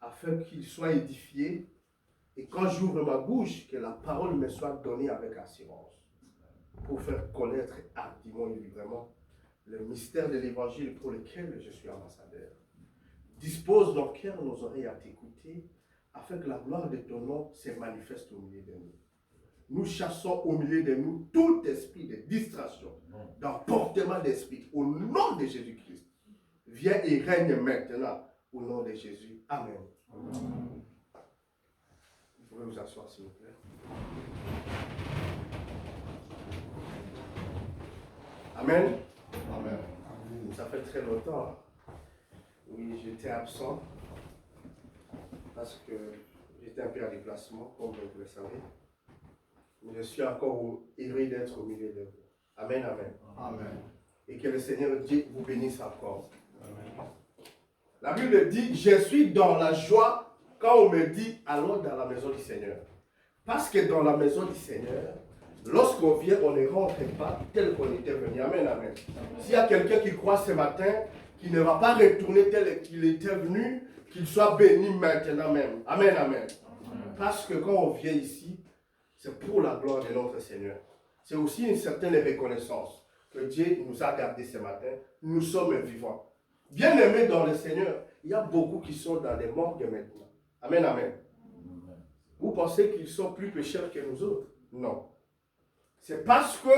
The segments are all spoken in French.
afin qu'il soit édifié et quand j'ouvre ma bouche, que la parole me soit donnée avec assurance pour faire connaître hardiment et librement le mystère de l'évangile pour lequel je suis ambassadeur. Dispose nos cœurs, nos oreilles à t'écouter afin que la gloire de ton nom se manifeste au milieu de nous. Nous chassons au milieu de nous tout esprit de distraction, d'emportement d'esprit au nom de Jésus-Christ. Viens et règne maintenant au nom de Jésus. Amen. Amen. Vous pouvez vous asseoir s'il vous plaît. Amen. Amen. Ça fait très longtemps. Oui, j'étais absent parce que j'étais un peu en déplacement, comme vous le savez. Mais je suis encore heureux d'être au milieu de vous. Amen, amen. Amen. Et que le Seigneur Dieu vous bénisse encore. Amen. La Bible dit, je suis dans la joie quand on me dit, allons dans la maison du Seigneur. Parce que dans la maison du Seigneur, lorsqu'on vient, on ne rentre pas tel qu'on était venu. Amen, amen. S'il y a quelqu'un qui croit ce matin, qui ne va pas retourner tel qu'il était venu, qu'il soit béni maintenant même. Amen, amen. Parce que quand on vient ici, c'est pour la gloire de notre Seigneur. C'est aussi une certaine reconnaissance que Dieu nous a gardés ce matin. Nous sommes vivants. Bien-aimés dans le Seigneur, il y a beaucoup qui sont dans les morgues maintenant. Amen, amen. Vous pensez qu'ils sont plus pécheurs que nous autres? Non. C'est parce que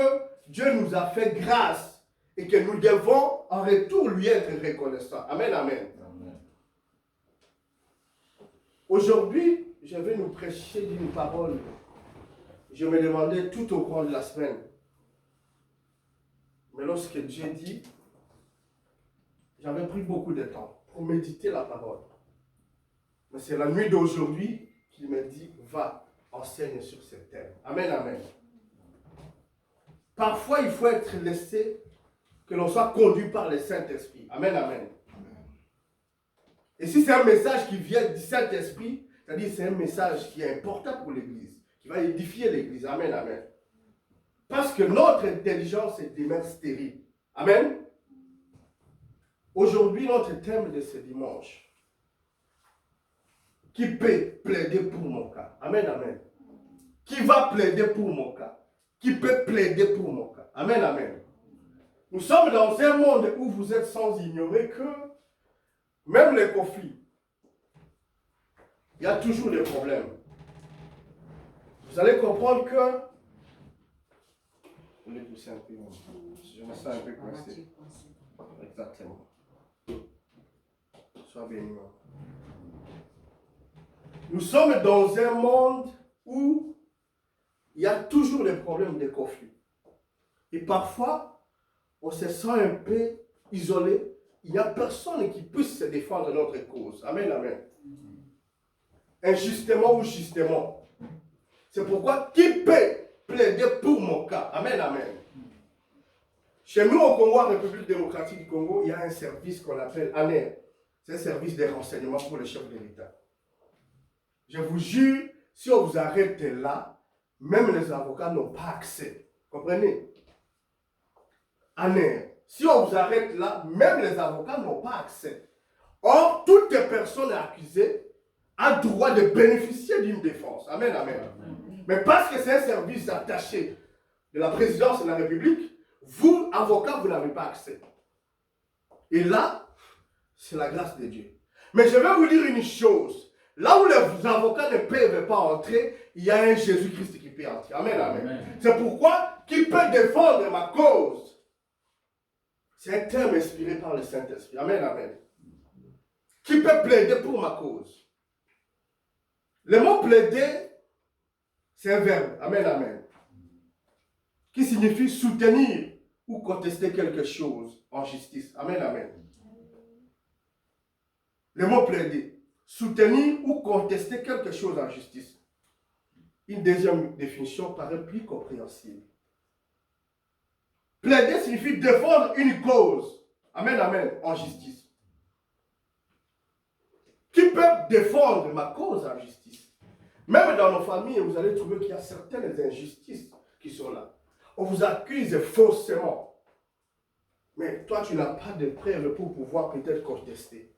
Dieu nous a fait grâce et que nous devons en retour lui être reconnaissants. Amen, amen. Amen. Aujourd'hui, je vais nous prêcher d'une parole. Je me demandais tout au cours de la semaine. Mais lorsque Dieu dit, j'avais pris beaucoup de temps pour méditer la parole. Mais c'est la nuit d'aujourd'hui qu'il me dit, va, enseigne sur ce thème. Amen, amen. Parfois, il faut être laissé, que l'on soit conduit par le Saint-Esprit. Amen, amen. Et si c'est un message qui vient du Saint-Esprit, c'est-à-dire c'est un message qui est important pour l'Église, qui va édifier l'Église. Amen, amen. Parce que notre intelligence est demeure stérile. Amen. Aujourd'hui, notre thème de ce dimanche, qui peut plaider pour mon cas? Amen, amen. Qui va plaider pour mon cas? Qui peut plaider pour mon cas? Amen, amen. Nous sommes dans un monde où vous êtes sans ignorer que même les conflits, il y a toujours des problèmes. Vous allez comprendre que... Vous voulez pousser un peu, je me sens un peu coincé. Exactement. Sois béni. Nous sommes dans un monde où il y a toujours des problèmes, des conflits. Et parfois, on se sent un peu isolé. Il n'y a personne qui puisse se défendre notre cause. Amen, amen. Injustement ou justement. C'est pourquoi qui peut plaider pour mon cas? Amen, amen. Chez nous, au Congo, en République démocratique du Congo, il y a un service qu'on appelle ANER. C'est un service de renseignement pour les chefs de l'État. Je vous jure, si on vous arrête là, même les avocats n'ont pas accès. Comprenez? ANER. Si on vous arrête là, même les avocats n'ont pas accès. Or, toute personne accusée a droit de bénéficier d'une défense. Amen, amen. Mais parce que c'est un service attaché de la présidence de la République, vous, avocats, vous n'avez pas accès. Et là, c'est la grâce de Dieu. Mais je vais vous dire une chose. Là où les avocats ne peuvent pas entrer, il y a un Jésus-Christ qui peut entrer. Amen, amen. Amen. C'est pourquoi, qui peut défendre ma cause? C'est un terme inspiré par le Saint-Esprit. Amen, amen. Qui peut plaider pour ma cause? Le mot plaider, c'est un verbe. Amen, amen. Qui signifie soutenir ou contester quelque chose en justice. Amen, amen. Le mot plaider. Soutenir ou contester quelque chose en justice. Une deuxième définition paraît plus compréhensible. Plaider signifie défendre une cause. Amen, amen, en justice. Qui peut défendre ma cause en justice? Même dans nos familles, vous allez trouver qu'il y a certaines injustices qui sont là. On vous accuse faussement. Mais toi, tu n'as pas de preuve pour pouvoir peut-être contester.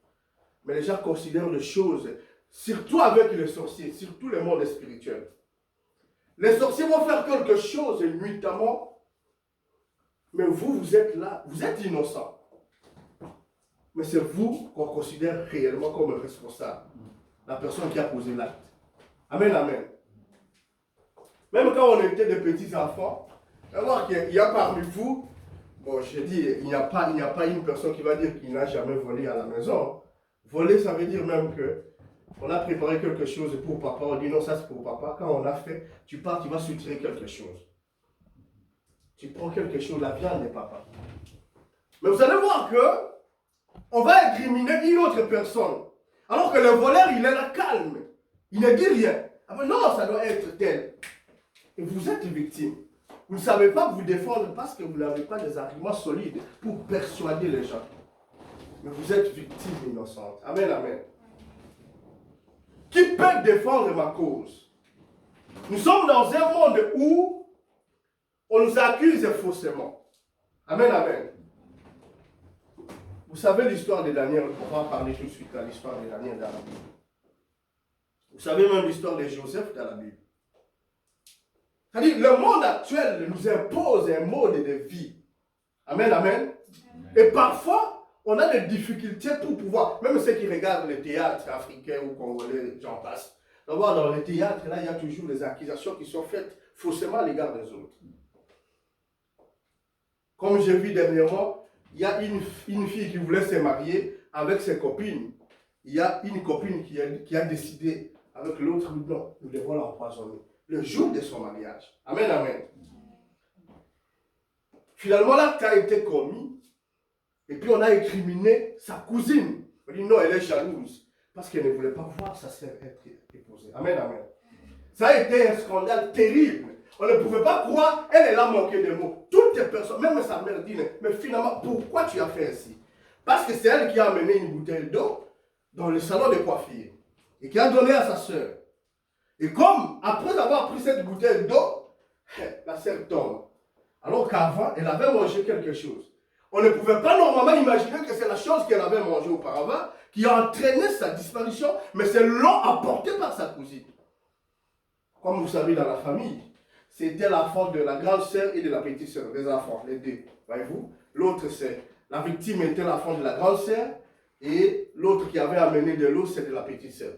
Mais les gens considèrent les choses surtout avec les sorciers, surtout le monde spirituel. Les sorciers vont faire quelque chose nuitamment, mais vous êtes là, vous êtes innocent. Mais c'est vous qu'on considère réellement comme responsable. La personne qui a posé l'acte. Amen, amen. Même quand on était des petits enfants, alors qu'il y a parmi vous, bon, je dis, il n'y a pas une personne qui va dire qu'il n'a jamais volé à la maison. Voler, ça veut dire même que on a préparé quelque chose pour papa, on dit non, ça c'est pour papa. Quand on a fait, tu pars, tu vas soutirer quelque chose. Tu prends quelque chose, la viande de papa. Mais vous allez voir que on va incriminer une autre personne. Alors que le voleur, il est là calme. Il ne dit rien. Ah ben non, ça doit être tel. Et vous êtes victime. Vous ne savez pas vous défendre parce que vous n'avez pas des arguments solides pour persuader les gens. Mais vous êtes victime innocente. Amen, amen. Qui peut défendre ma cause? Nous sommes dans un monde où on nous accuse faussement. Amen, amen. Vous savez l'histoire de Daniel, on va parler tout de suite de l'histoire de Daniel dans la Bible. Vous savez même l'histoire de Joseph dans la Bible. C'est-à-dire, le monde actuel nous impose un mode de vie. Amen, amen. Et parfois, on a des difficultés pour pouvoir, même ceux qui regardent les théâtres africains ou congolais, j'en passe. D'abord, dans les théâtres, là, il y a toujours des accusations qui sont faites faussement à l'égard des autres. Comme j'ai vu dernièrement, il y a une fille qui voulait se marier avec ses copines. Il y a une copine qui a décidé avec l'autre, non, nous devons l'empoisonner. Le jour de son mariage. Amen, amen. Finalement, l'acte a été commis. Et puis on a incriminé sa cousine. On dit non, elle est jalouse. Parce qu'elle ne voulait pas voir sa sœur être épousée. Amen, amen. Ça a été un scandale terrible. On ne pouvait pas croire, elle a manqué de mots. Toutes les personnes, même sa mère dit, mais finalement, pourquoi tu as fait ainsi? Parce que c'est elle qui a amené une bouteille d'eau dans le salon de coiffure et qui a donné à sa sœur. Et comme, après avoir pris cette bouteille d'eau, la sœur tombe. Alors qu'avant, elle avait mangé quelque chose. On ne pouvait pas normalement imaginer que c'est la chose qu'elle avait mangée auparavant qui a entraîné sa disparition, mais c'est l'eau apportée par sa cousine. Comme vous savez, dans la famille, c'était la faute de la grande sœur et de la petite sœur, les enfants, les deux. Voyez-vous? L'autre, c'est la victime était la faute de la grande sœur et l'autre qui avait amené de l'eau, c'est de la petite sœur.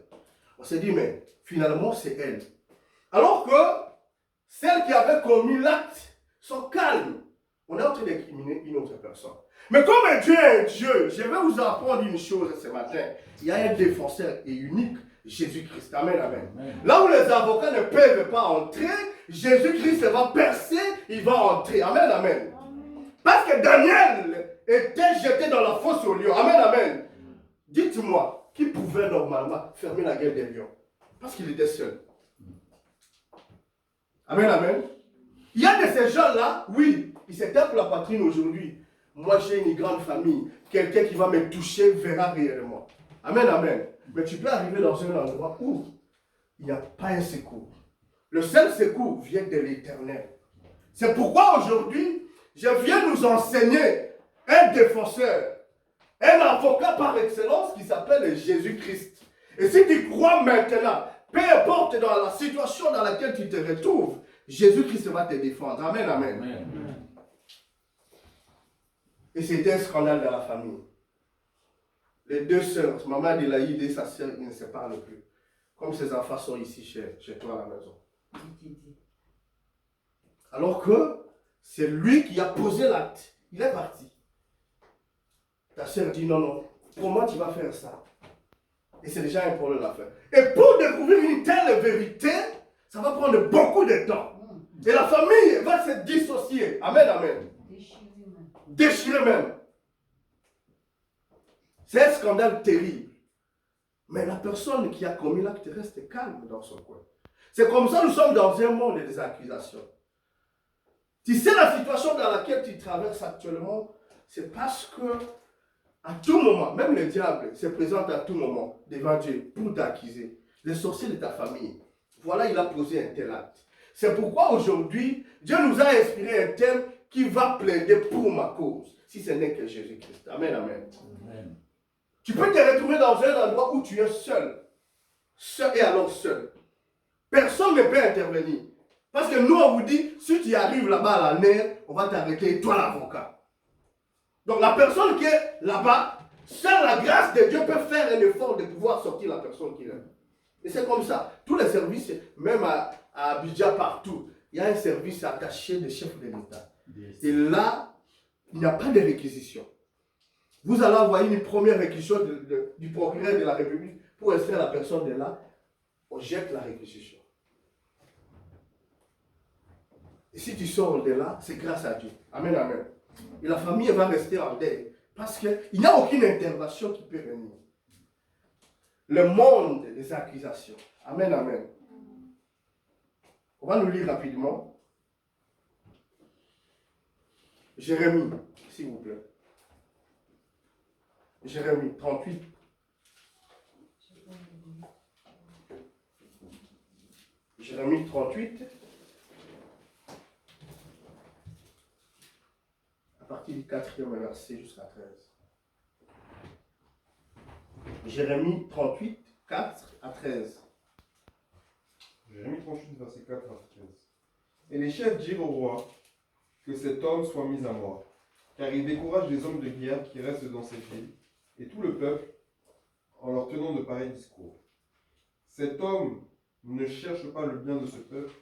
On s'est dit, mais finalement, c'est elle. Alors que celles qui avaient commis l'acte sont calmes. On est en train d'incriminer une autre personne. Mais comme Dieu est un Dieu, je vais vous apprendre une chose ce matin. Il y a un défenseur et unique, Jésus-Christ. Amen, amen. Là où les avocats ne peuvent pas entrer, Jésus-Christ va percer, il va entrer. Amen, amen. Parce que Daniel était jeté dans la fosse aux lions. Amen, amen. Dites-moi, qui pouvait normalement fermer la gueule des lions? Parce qu'il était seul. Amen, amen. Il y a de ces gens-là, oui, ils se tapent la poitrine aujourd'hui. Moi, j'ai une grande famille. Quelqu'un qui va me toucher verra réellement. Amen, amen. Mais tu peux arriver dans un endroit où il n'y a pas un secours. Le seul secours vient de l'Éternel. C'est pourquoi aujourd'hui, je viens nous enseigner un défenseur, un avocat par excellence qui s'appelle Jésus-Christ. Et si tu crois maintenant, peu importe dans la situation dans laquelle tu te retrouves, Jésus-Christ va te défendre. Amen, amen. Amen. Et c'était un scandale dans la famille. Les deux sœurs, maman Adélaïde et sa sœur, ils ne se parlent plus. Comme ses enfants sont ici chez toi à la maison. Alors que c'est lui qui a posé l'acte. Il est parti. Ta sœur dit non, non. Comment tu vas faire ça? Et c'est déjà un problème à faire. Et pour découvrir une telle vérité, ça va prendre beaucoup de temps. Et la famille va se dissocier. Amen, amen. Déchirer même. C'est un scandale terrible. Mais la personne qui a commis l'acte reste calme dans son coin. C'est comme ça que nous sommes dans un monde des accusations. Tu sais la situation dans laquelle tu traverses actuellement, c'est parce que à tout moment, même le diable se présente à tout moment devant Dieu pour t'accuser. Les sorciers de ta famille. Voilà, il a posé un tel acte. C'est pourquoi aujourd'hui, Dieu nous a inspiré un thème qui va plaider pour ma cause, si ce n'est que Jésus-Christ. Amen, amen. Amen. Tu peux te retrouver dans un endroit où tu es seul. Seul et alors seul. Personne ne peut intervenir. Parce que nous, on vous dit, si tu arrives là-bas à la mer, on va t'arrêter, toi l'avocat. Donc la personne qui est là-bas, seule la grâce de Dieu peut faire un effort de pouvoir sortir la personne qui est là. Et c'est comme ça. Tous les services, même à Abidjan, partout, il y a un service attaché des chefs de l'État. Yes. Et là, il n'y a pas de réquisition. Vous allez envoyer une première réquisition du procureur de la République pour extraire la personne de là. On jette la réquisition. Et si tu sors de là, c'est grâce à Dieu. Amen, amen. Et la famille va rester en deuil. Parce qu'il n'y a aucune intervention qui peut venir. Le monde des accusations. Amen, amen. On va nous lire rapidement. Jérémie, s'il vous plaît. Jérémie 38. Jérémie 38. À partir du 4e verset jusqu'à 13. Jérémie 38, 4 à 13. Jérémie 38, verset 4 à 13. Et les chefs dirent au roi que cet homme soit mis à mort, car il décourage les hommes de guerre qui restent dans ces villes, et tout le peuple, en leur tenant de pareils discours. Cet homme ne cherche pas le bien de ce peuple,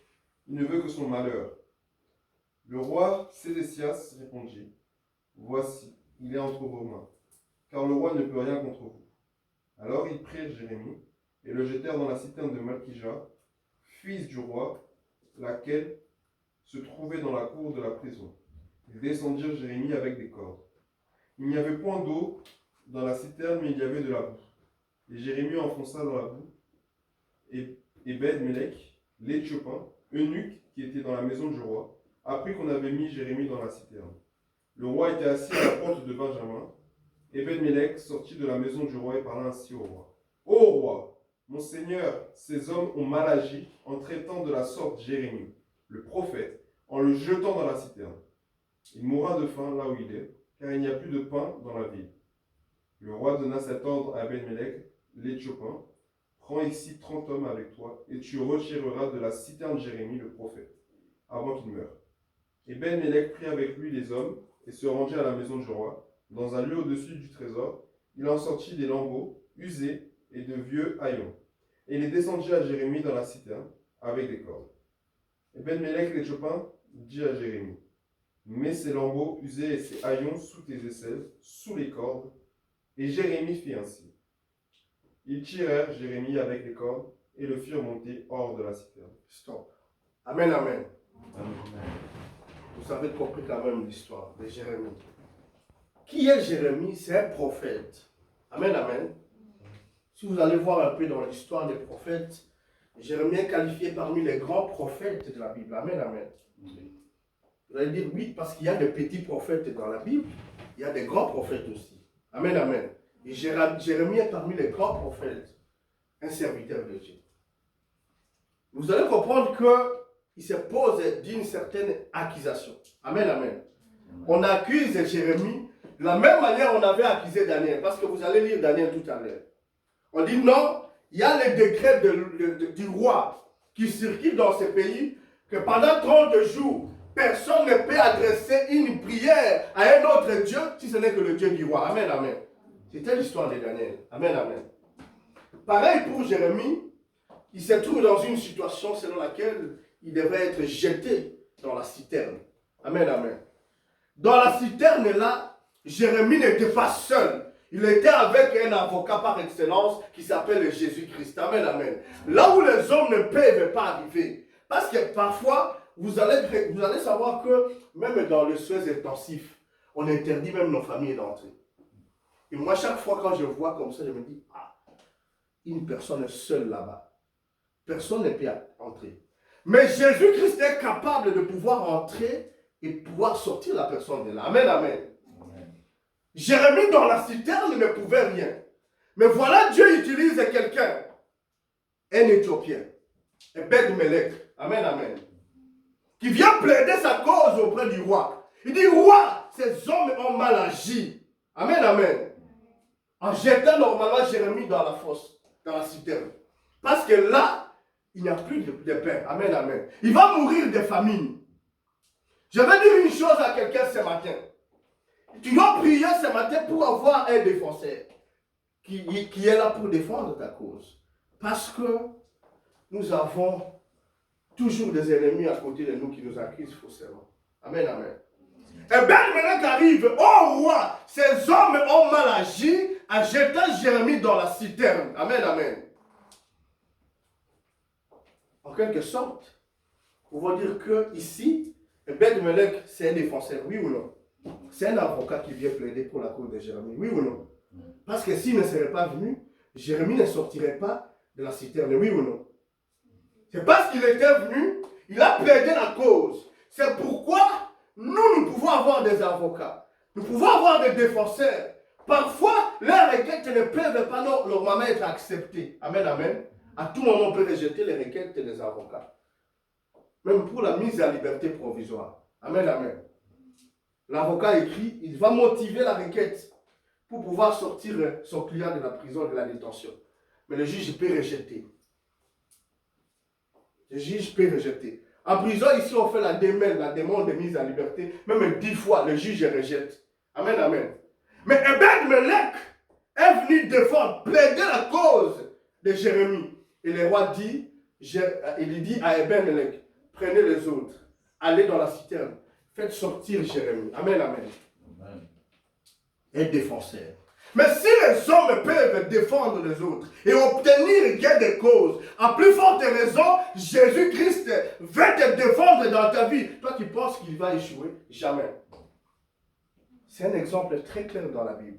il ne veut que son malheur. Le roi Sédécias répondit, voici, il est entre vos mains, car le roi ne peut rien contre vous. Alors ils prirent Jérémie et le jetèrent dans la citerne de Malkija, fils du roi, laquelle se trouvait dans la cour de la prison. Ils descendirent Jérémie avec des cordes. Il n'y avait point d'eau dans la citerne, mais il y avait de la boue. Et Jérémie enfonça dans la boue. Et Ebed-Mélec, l'Éthiopien, eunuque qui était dans la maison du roi, apprit qu'on avait mis Jérémie dans la citerne. Le roi était assis à la porte de Benjamin. Ebed-Mélec sortit de la maison du roi et parla ainsi au roi. Ô roi, mon seigneur, ces hommes ont mal agi en traitant de la sorte Jérémie, le prophète, en le jetant dans la citerne. Il mourra de faim là où il est, car il n'y a plus de pain dans la ville. Le roi donna cet ordre à Ebed-Mélec, l'Éthiopien. Prends ici 30 hommes avec toi, et tu retireras de la citerne Jérémie, le prophète, avant qu'il meure. Ebed-Mélec prit avec lui les hommes, et se rendit à la maison du roi. Dans un lieu au-dessus du trésor, il en sortit des lambeaux usés et de vieux haillons. Et il descendit à Jérémie dans la citerne, avec des cordes. Ebed-Mélec l'Éthiopien dit à Jérémie, mets ces lambeaux usés et ces haillons sous tes aisselles, sous les cordes. Et Jérémie fit ainsi. Ils tirèrent Jérémie avec les cordes et le firent monter hors de la citerne. Stop. Amen, amen. Amen. Vous avez compris quand même l'histoire de Jérémie. Qui est Jérémie? C'est un prophète. Amen, amen. Si vous allez voir un peu dans l'histoire des prophètes, Jérémie est qualifié parmi les grands prophètes de la Bible. Amen, amen. Vous allez dire oui, parce qu'il y a des petits prophètes dans la Bible, il y a des grands prophètes aussi. Amen, amen. Et Jérémie est parmi les grands prophètes, un serviteur de Dieu. Vous allez comprendre qu'il se pose d'une certaine accusation. Amen, amen. On accuse Jérémie de la même manière qu'on avait accusé Daniel, parce que vous allez lire Daniel tout à l'heure. On dit non, il y a les décrets du roi qui circulent dans ce pays, que pendant 30 jours, personne ne peut adresser une prière à un autre Dieu si ce n'est que le Dieu du roi. Amen, amen. C'était l'histoire de Daniel. Amen, amen. Pareil pour Jérémie, il se trouve dans une situation selon laquelle il devrait être jeté dans la citerne. Amen, amen. Dans la citerne là, Jérémie n'était pas seul. Il était avec un avocat par excellence qui s'appelle Jésus-Christ. Amen, amen. Là où les hommes ne peuvent pas arriver. Parce que parfois, vous allez savoir que même dans le soins intensif, on interdit même nos familles d'entrer. Et moi, chaque fois quand je vois comme ça, je me dis, ah, une personne est seule là-bas. Personne ne peut entrer. Mais Jésus-Christ est capable de pouvoir entrer et pouvoir sortir la personne de là. Amen, amen. Jérémie dans la citerne ne pouvait rien. Mais voilà, Dieu utilise quelqu'un, un Éthiopien, Ebed-Mélec, amen, amen, qui vient plaider sa cause auprès du roi. Il dit, roi, ces hommes ont mal agi. Amen, amen. En jetant normalement Jérémie dans la fosse, dans la citerne. Parce que là, il n'y a plus de pain. Amen, amen. Il va mourir de famine. Je vais dire une chose à quelqu'un ce matin. Tu dois prier ce matin pour avoir un défenseur qui est là pour défendre ta cause. Parce que nous avons toujours des ennemis à côté de nous qui nous accusent faussement. Amen, amen. Et Ben-Melech arrive, oh roi, ces hommes ont mal agi en jetant Jérémie dans la citerne. Amen, amen. En quelque sorte, on va dire que ici, Ben-Melech, c'est un défenseur, oui ou non? C'est un avocat qui vient plaider pour la cause de Jérémie, oui ou non? Parce que s'il ne serait pas venu, Jérémie ne sortirait pas de la citerne, oui ou non? C'est parce qu'il était venu, il a plaidé la cause. C'est pourquoi nous pouvons avoir des avocats. Nous pouvons avoir des défenseurs. Parfois, leurs requêtes ne peuvent pas normalement être acceptées. Amen, amen. À tout moment, on peut rejeter les requêtes des avocats. Même pour la mise en liberté provisoire. Amen, amen. L'avocat écrit, il va motiver la requête pour pouvoir sortir son client de la prison, de la détention. Mais le juge peut rejeter. Le juge peut rejeter. En prison, ici, on fait la demande de mise en liberté. Même 10 fois, le juge rejette. Amen, amen. Mais Ben-Melech est venu défendre, plaider la cause de Jérémie. Et le roi dit, il dit à Ben-Melech, prenez les autres, allez dans la citerne, faites sortir Jérémie. Amen, amen. Amen. Un défenseur. Mais si les hommes peuvent défendre les autres et obtenir gain de cause, à plus forte raison, Jésus-Christ va te défendre dans ta vie. Toi, tu penses qu'il va échouer? Jamais. C'est un exemple très clair dans la Bible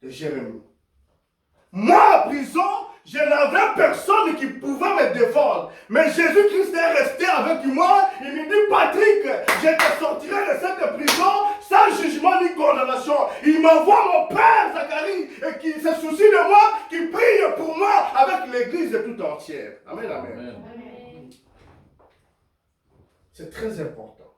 de Jérémie. Moi, en prison, je n'avais personne qui pouvait me défendre. Mais Jésus-Christ est resté avec moi. Il me dit, Patrick, je te sortirai de cette prison sans jugement ni condamnation. Il m'envoie mon père, Zacharie, et qui se soucie de moi, qui prie pour moi avec l'église tout entière. Amen, amen. Amen. C'est très important.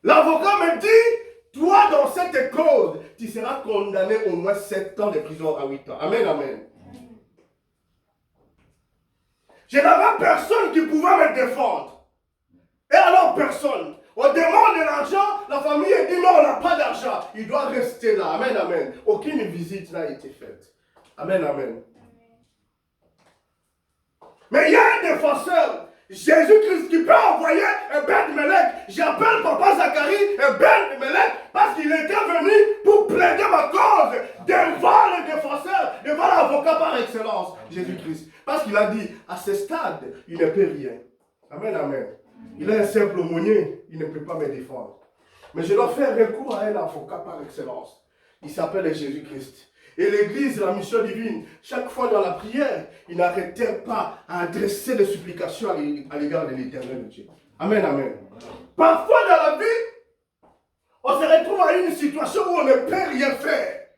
L'avocat me dit, toi, dans cette cause, tu seras condamné au moins 7 ans de prison à 8 ans. Amen, amen. Je n'avais personne qui pouvait me défendre. Et alors, personne. On demande de l'argent, la famille dit non, on n'a pas d'argent. Il doit rester là. Amen, amen. Aucune visite n'a été faite. Amen, amen. Mais il y a un défenseur. Jésus-Christ qui peut envoyer un Ben-Melech. J'appelle papa Zacharie un Ben-Melech parce qu'il était venu pour plaider ma cause devant le défenseur, devant l'avocat par excellence, Jésus-Christ. Parce qu'il a dit, à ce stade, il ne peut rien. Amen, amen. Il est un simple aumônier, il ne peut pas me défendre. Mais je dois faire recours à un avocat par excellence. Il s'appelle Jésus-Christ. Et l'Église, la mission divine, chaque fois dans la prière, il n'arrêtait pas à adresser des supplications à l'égard de l'Éternel Dieu. Amen, amen. Parfois dans la vie, on se retrouve à une situation où on ne peut rien faire.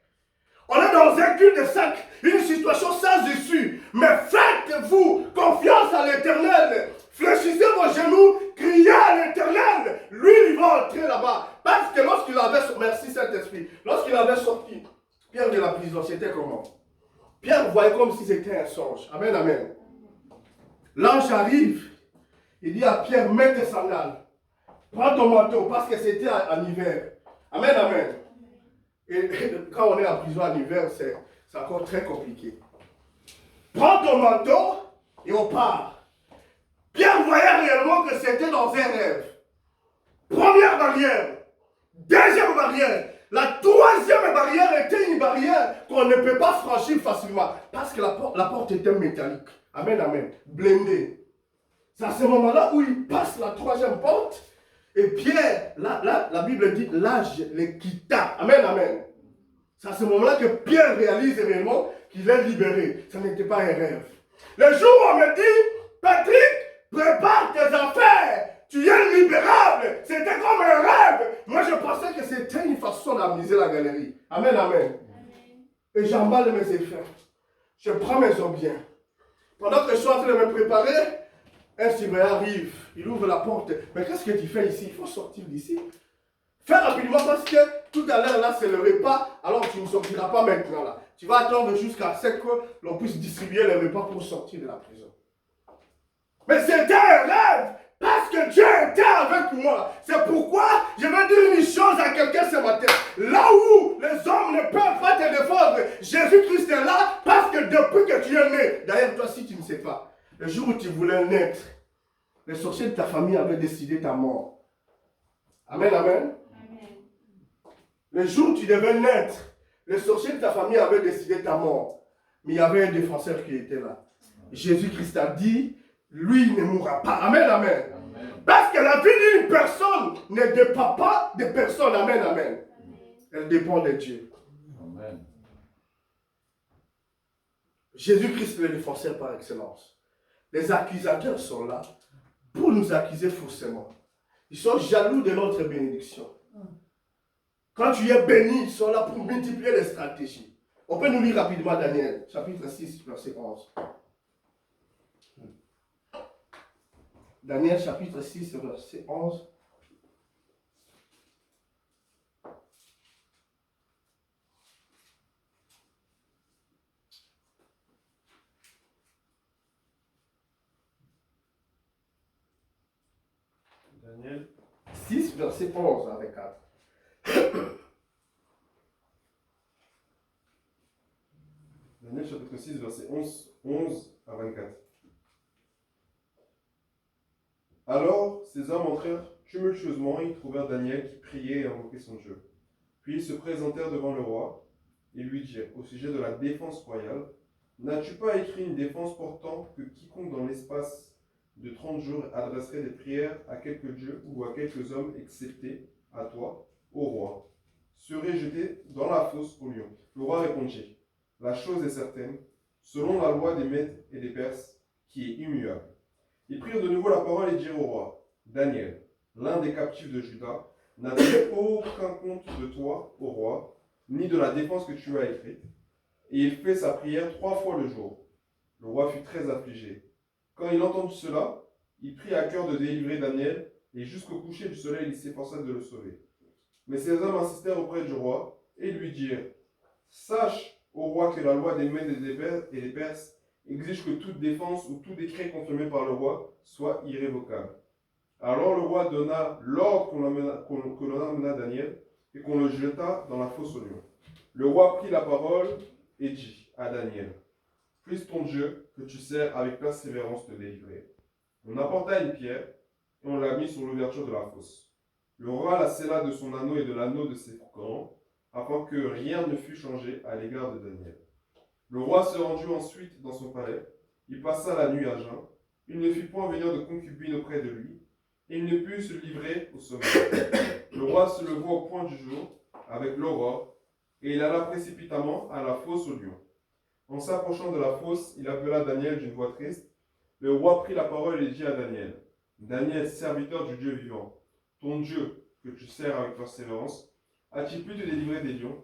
On est dans un cul-de-sac, une situation sans issue. Mais faites-vous confiance à l'Éternel. Fléchissez vos genoux, criez à l'Éternel. Lui, il va entrer là-bas. Parce que lorsqu'il avait sorti, merci Saint-Esprit, lorsqu'il avait sorti Pierre de la prison, c'était comment? Pierre voyait comme si c'était un songe. Amen, amen. L'ange arrive, il dit à Pierre, mets tes sandales. Prends ton manteau, parce que c'était en hiver. Amen, amen. Et quand on est en prison en hiver, c'est encore très compliqué. Prends ton manteau et on part. Pierre voyait réellement que c'était dans un rêve. Première barrière. Deuxième barrière. La troisième barrière était une barrière qu'on ne peut pas franchir facilement. Parce que la porte était métallique. Amen, amen. Blindée. C'est à ce moment-là où il passe la troisième porte. Et Pierre, la Bible dit, l'âge le quitta. Amen, amen. C'est à ce moment-là que Pierre réalise réellement qu'il est libéré. Ce n'était pas un rêve. Le jour où on me dit, Patrick, prépare tes affaires. Tu es libérable. C'était comme un rêve. Moi, je pensais que c'était une façon d'amuser la galerie. Amen, amen. Et j'emballe mes effets. Je prends mes biens. Pendant que je suis en train de me préparer, un surveillant arrive. Il ouvre la porte. Mais qu'est-ce que tu fais ici? Il faut sortir d'ici. Fais rapidement parce que tout à l'heure, là, c'est le repas. Alors, tu ne sortiras pas maintenant, là. Tu vas attendre jusqu'à ce que l'on puisse distribuer les repas pour sortir de la prison. Mais c'était un rêve, parce que Dieu était avec moi. C'est pourquoi je veux dire une chose à quelqu'un ce matin. Là où les hommes ne peuvent pas te défendre, Jésus-Christ est là, parce que depuis que tu es né, d'ailleurs toi si tu ne sais pas, le jour où tu voulais naître, les sorciers de ta famille avaient décidé ta mort. Amen, amen. Le jour où tu devais naître, les sorciers de ta famille avaient décidé ta mort. Mais il y avait un défenseur qui était là. Jésus-Christ a dit, lui ne mourra pas. Amen, amen. Parce que la vie d'une personne ne dépend pas de personne. Amen, amen. Elle dépend de Dieu. Amen. Jésus-Christ est le défenseur par excellence. Les accusateurs sont là pour nous accuser faussement. Ils sont jaloux de notre bénédiction. Quand tu es béni, ils sont là pour multiplier les stratégies. On peut nous lire rapidement Daniel, chapitre 6, verset 11. Daniel, chapitre 6, verset 11. Daniel 6, verset 11 avec 4. Daniel chapitre 6, verset 11 à 24. Alors, ces hommes entrèrent tumultueusement et ils trouvèrent Daniel qui priait et invoquait son Dieu. Puis ils se présentèrent devant le roi et lui dirent, au sujet de la défense royale, n'as-tu pas écrit une défense portant que quiconque dans l'espace de 30 jours adresserait des prières à quelque dieu ou à quelques hommes, excepté à toi, au roi, serait jeté dans la fosse au lion? Le roi répondit, la chose est certaine, selon la loi des Mèdes et des Perses, qui est immuable. Ils prirent de nouveau la parole et dirent au roi, Daniel, l'un des captifs de Juda, n'a tenu aucun compte de toi, au roi, ni de la défense que tu as écrite, et il fait sa prière 3 fois le jour. Le roi fut très affligé. Quand il entendit cela, il prit à cœur de délivrer Daniel, et jusqu'au coucher du soleil, il s'efforça de le sauver. Mais ces hommes insistèrent auprès du roi, et lui dirent, sache, au roi, que la loi des Mèdes et des Perses exige que toute défense ou tout décret confirmé par le roi soit irrévocable. Alors le roi donna l'ordre que l'on amena Daniel et qu'on le jeta dans la fosse au lion. Le roi prit la parole et dit à Daniel, puisse ton Dieu que tu sers avec persévérance te délivrer. On apporta une pierre et on la mit sur l'ouverture de la fosse. Le roi la scella de son anneau et de l'anneau de ses grands, afin que rien ne fût changé à l'égard de Daniel. Le roi se rendit ensuite dans son palais, il passa la nuit à jeun, il ne fit point venir de concubine auprès de lui, et il ne put se livrer au sommeil. Le roi se leva au point du jour, avec l'aurore, et il alla précipitamment à la fosse au lion. En s'approchant de la fosse, il appela Daniel d'une voix triste. Le roi prit la parole et dit à Daniel, Daniel, serviteur du Dieu vivant, ton Dieu, que tu sers avec persévérance, a-t-il pu te délivrer des lions?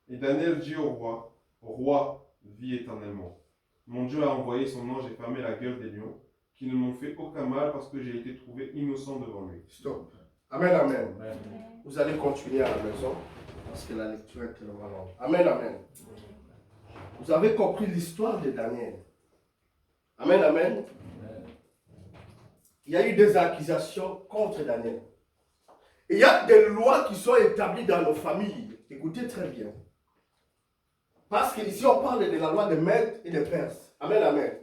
Et Daniel dit au roi, Roi, vis éternellement. Mon Dieu a envoyé son ange et fermé la gueule des lions, qui ne m'ont fait aucun mal parce que j'ai été trouvé innocent devant lui. Stop. Amen, amen. Amen. Vous allez continuer à la maison, parce que la lecture est tellement longue. Amen, amen. Vous avez compris l'histoire de Daniel. Amen, amen. Il y a eu des accusations contre Daniel. Il y a des lois qui sont établies dans nos familles. Écoutez très bien. Parce qu'ici, on parle de la loi des Mèdes et des Perses. Amen, amen.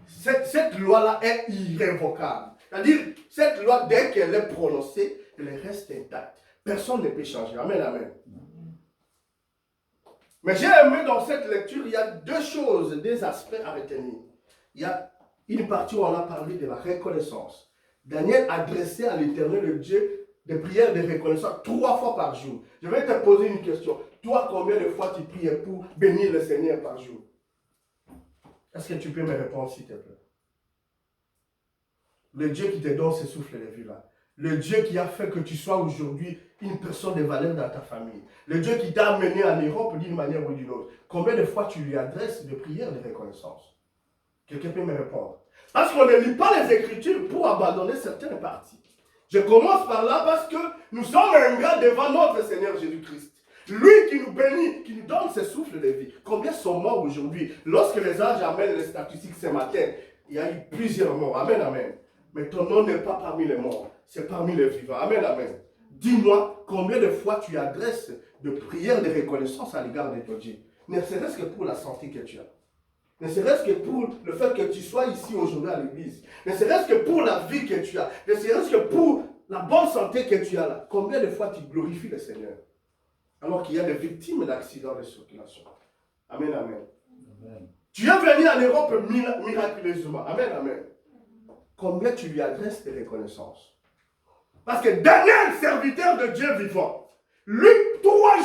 Cette loi-là est irrévocable. C'est-à-dire, cette loi, dès qu'elle est prononcée, elle reste intacte. Personne ne peut changer. Amen, amen. Mais j'ai aimé dans cette lecture, il y a deux choses, deux aspects à retenir. Il y a une partie où on a parlé de la reconnaissance. Daniel adressait à l'Éternel, le Dieu, des prières de reconnaissance 3 fois par jour. Je vais te poser une question. Toi, combien de fois tu pries pour bénir le Seigneur par jour? Est-ce que tu peux me répondre, s'il te plaît? Le Dieu qui te donne ce souffle de vie là. Le Dieu qui a fait que tu sois aujourd'hui une personne de valeur dans ta famille. Le Dieu qui t'a amené en Europe d'une manière ou d'une autre. Combien de fois tu lui adresses des prières de reconnaissance? Quelqu'un peut me répondre? Parce qu'on ne lit pas les Écritures pour abandonner certaines parties. Je commence par là parce que nous sommes ingrats devant notre Seigneur Jésus-Christ. Lui qui nous bénit, qui nous donne ce souffle de vie. Combien sont morts aujourd'hui? Lorsque les anges amènent les statistiques ce matin, il y a eu plusieurs morts. Amen, amen. Mais ton nom n'est pas parmi les morts, c'est parmi les vivants. Amen, amen. Dis-moi combien de fois tu adresses de prières de reconnaissance à l'égard de ton Dieu. Ne serait-ce que pour la santé que tu as. Ne serait-ce que pour le fait que tu sois ici aujourd'hui à l'église. Ne serait-ce que pour la vie que tu as. Ne serait-ce que pour la bonne santé que tu as là. Combien de fois tu glorifies le Seigneur? Alors qu'il y a des victimes d'accidents de circulation. Amen, amen. Amen. Tu es venu en Europe miraculeusement. Amen, amen. Combien tu lui adresses des reconnaissances? Parce que Daniel, serviteur de Dieu vivant, lui, 3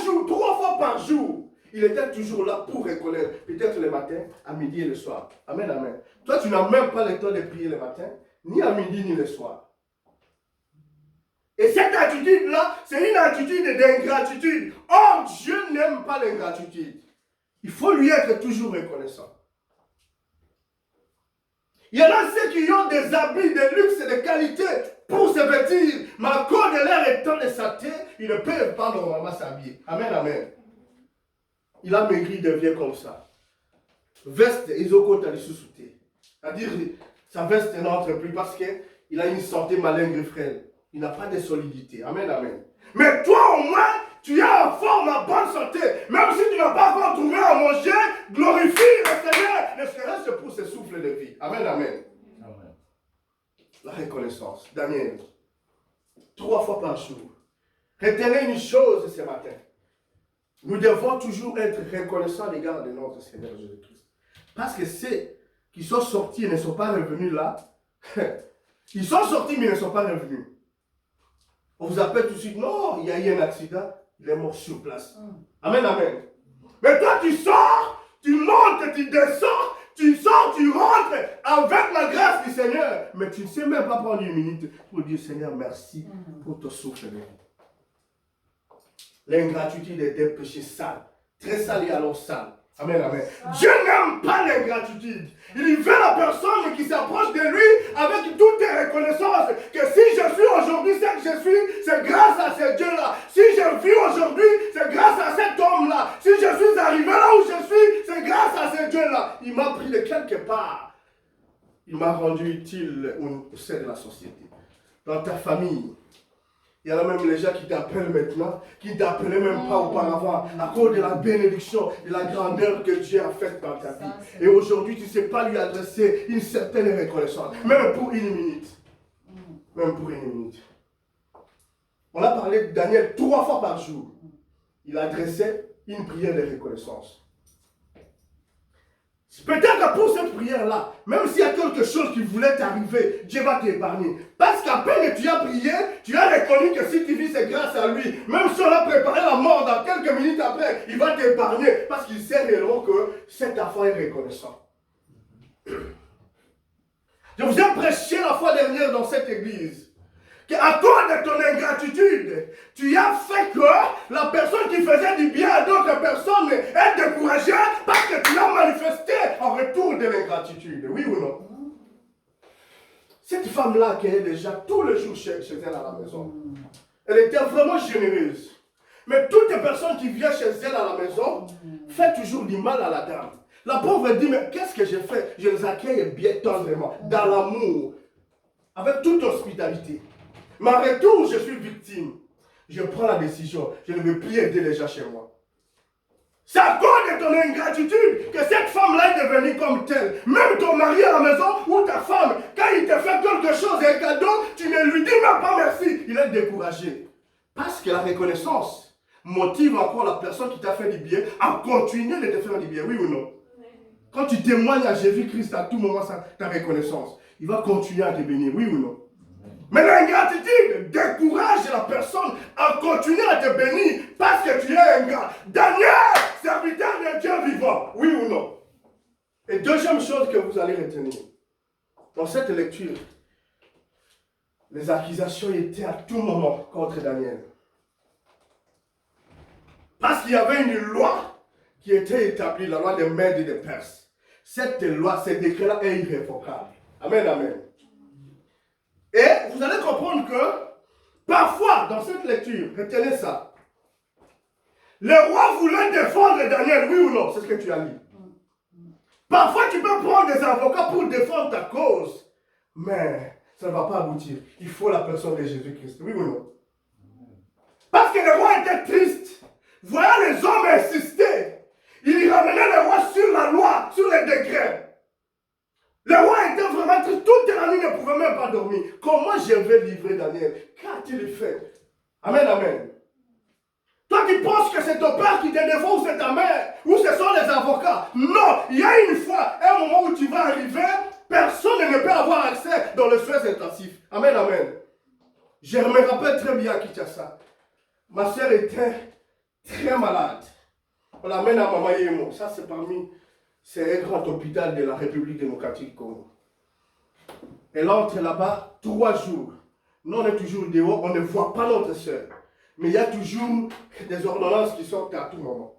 fois par jour, il était toujours là pour reconnaître, peut-être le matin, à midi et le soir. Amen, amen. Toi, tu n'as même pas le temps de prier le matin, ni à midi, ni le soir. Et cette attitude-là, c'est une attitude d'ingratitude. Or, Dieu n'aime pas l'ingratitude. Il faut lui être toujours reconnaissant. Il y en a ceux qui ont des habits de luxe et de qualité pour se vêtir, mais à cause de leur état de santé, ils ne peuvent pas normalement s'habiller. Amen, amen. Il a maigri, il devient comme ça. Veste, ils ont côté à sous-souter. C'est-à-dire, sa veste n'entre plus parce qu'il a une santé malingre et frêle. Il n'a pas de solidité. Amen, amen. Mais toi, au moins, tu es en forme, en bonne santé. Même si tu n'as pas encore trouvé à manger, glorifie le Seigneur. Ne serait-ce que pour ce souffle de vie. Amen, amen. Amen. La reconnaissance. Daniel, 3 fois par jour. Retenez une chose ce matin. Nous devons toujours être reconnaissants à l'égard de notre Seigneur Jésus-Christ. Parce que ceux qui sont sortis et ne sont pas revenus là, ils sont sortis mais ils ne sont pas revenus. On vous appelle tout de suite, non, il y a eu un accident, il est mort sur place. Amen, amen. Mais toi, tu sors, tu montes, tu descends, tu sors, tu rentres avec la grâce du Seigneur. Mais tu ne sais même pas prendre une minute pour dire, Seigneur, merci pour ton souffle de vie. L'ingratitude est un péché sale, très sale et alors sale. Amen, amen. Dieu n'aime pas l'ingratitude. Il veut la personne qui s'approche de lui avec toute reconnaissance. Que si je suis aujourd'hui ce que je suis, c'est grâce à ce Dieu-là. Si je vis aujourd'hui, c'est grâce à cet homme-là. Si je suis arrivé là où je suis, c'est grâce à ce Dieu-là. Il m'a pris de quelque part. Il m'a rendu utile au sein de la société. Dans ta famille. Il y en a même les gens qui t'appellent maintenant, qui ne t'appelaient même pas auparavant, à cause de la bénédiction et la grandeur que Dieu a faite dans ta vie. Et aujourd'hui, tu ne sais pas lui adresser une certaine reconnaissance, même pour une minute. Même pour une minute. On a parlé de Daniel 3 fois par jour. Il adressait une prière de reconnaissance. Peut-être que pour cette prière-là, même s'il y a quelque chose qui voulait t'arriver, Dieu va t'épargner. Parce qu'à peine que tu as prié, tu as reconnu que si tu vis, c'est grâce à lui. Même si on a préparé la mort dans quelques minutes après, il va t'épargner. Parce qu'il sait réellement que cet enfant est reconnaissant. Je vous ai prêché la fois dernière dans cette église. Qu'à cause de ton ingratitude, tu as fait que la personne qui faisait du bien à d'autres personnes est découragée parce que tu l'as manifesté en retour de l'ingratitude. Oui ou non? Cette femme-là qui est déjà tous les jours chez elle à la maison, elle était vraiment généreuse. Mais toutes les personnes qui viennent chez elle à la maison font toujours du mal à la dame. La pauvre dit, mais qu'est-ce que j'ai fait? Je les accueille bien tendrement, dans l'amour, avec toute hospitalité. Mais en retour, je suis victime. Je prends la décision. Je ne veux plus aider les gens chez moi. C'est à cause de ton ingratitude que cette femme-là est devenue comme telle. Même ton mari à la maison ou ta femme, quand il te fait quelque chose et un cadeau, tu ne lui dis même pas merci. Il est découragé. Parce que la reconnaissance motive encore la personne qui t'a fait du bien à continuer de te faire du bien. Oui ou non? Quand tu témoignes à Jésus-Christ à tout moment ta reconnaissance, il va continuer à te bénir. Oui ou non? Mais l'ingratitude décourage la personne à continuer à te bénir parce que tu es ingrat. Daniel, serviteur de Dieu vivant, oui ou non? Et deuxième chose que vous allez retenir, dans cette lecture, les accusations étaient à tout moment contre Daniel. Parce qu'il y avait une loi qui était établie, la loi des Mèdes et des Perses. Cette loi, ce décret-là est irrévocable. Amen, amen. Et vous allez comprendre que, parfois, dans cette lecture, retenez ça, Le roi voulait défendre Daniel, oui ou non? C'est ce que tu as dit. Parfois, tu peux prendre des avocats pour défendre ta cause, mais ça ne va pas aboutir. Il faut la personne de Jésus-Christ, oui ou non? Parce que le roi était triste. Voyant les hommes insister, il ramenait le roi sur la loi, sur les décrets. Le roi était vraiment triste. Toute la nuit, ne pouvait même pas dormir. Comment je vais livrer Daniel? Qu'a-t-il fait? Amen, amen. Toi, tu penses que c'est ton père qui te défend ou c'est ta mère, ou ce sont les avocats. Non, il y a une fois, un moment où tu vas arriver, personne ne peut avoir accès dans le soin intensif. Amen, amen. Je me rappelle très bien à Kinshasa. Ma soeur était très malade. On l'amène à Mama Yemo. Ça, c'est un grand hôpital de la République démocratique du Congo. Elle entre là-bas 3 jours. Nous, on est toujours dehors, on ne voit pas notre soeur. Mais il y a toujours des ordonnances qui sortent à tout moment.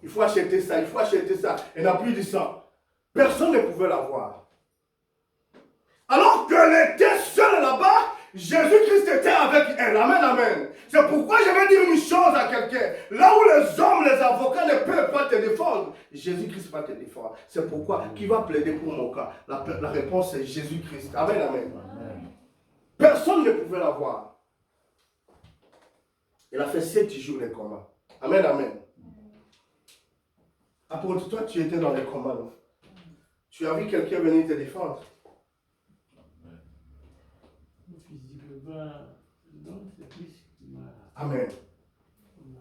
Il faut acheter ça, il faut acheter ça. Elle n'a plus de ça. Personne ne pouvait la voir. Alors qu'elle était seule là-bas, Jésus-Christ était avec elle. Amen, amen. C'est pourquoi je vais dire une chose à quelqu'un. Là où les hommes, les avocats ne peuvent pas te défendre, Jésus-Christ va te défendre. C'est pourquoi, qui va plaider pour mon cas? La réponse est Jésus-Christ. Amen, amen. Personne ne pouvait la voir. Elle a fait 7 jours de combat. Amen, amen. Apôtre, toi, tu étais dans les combats, non? Tu as vu quelqu'un venir te défendre? Amen.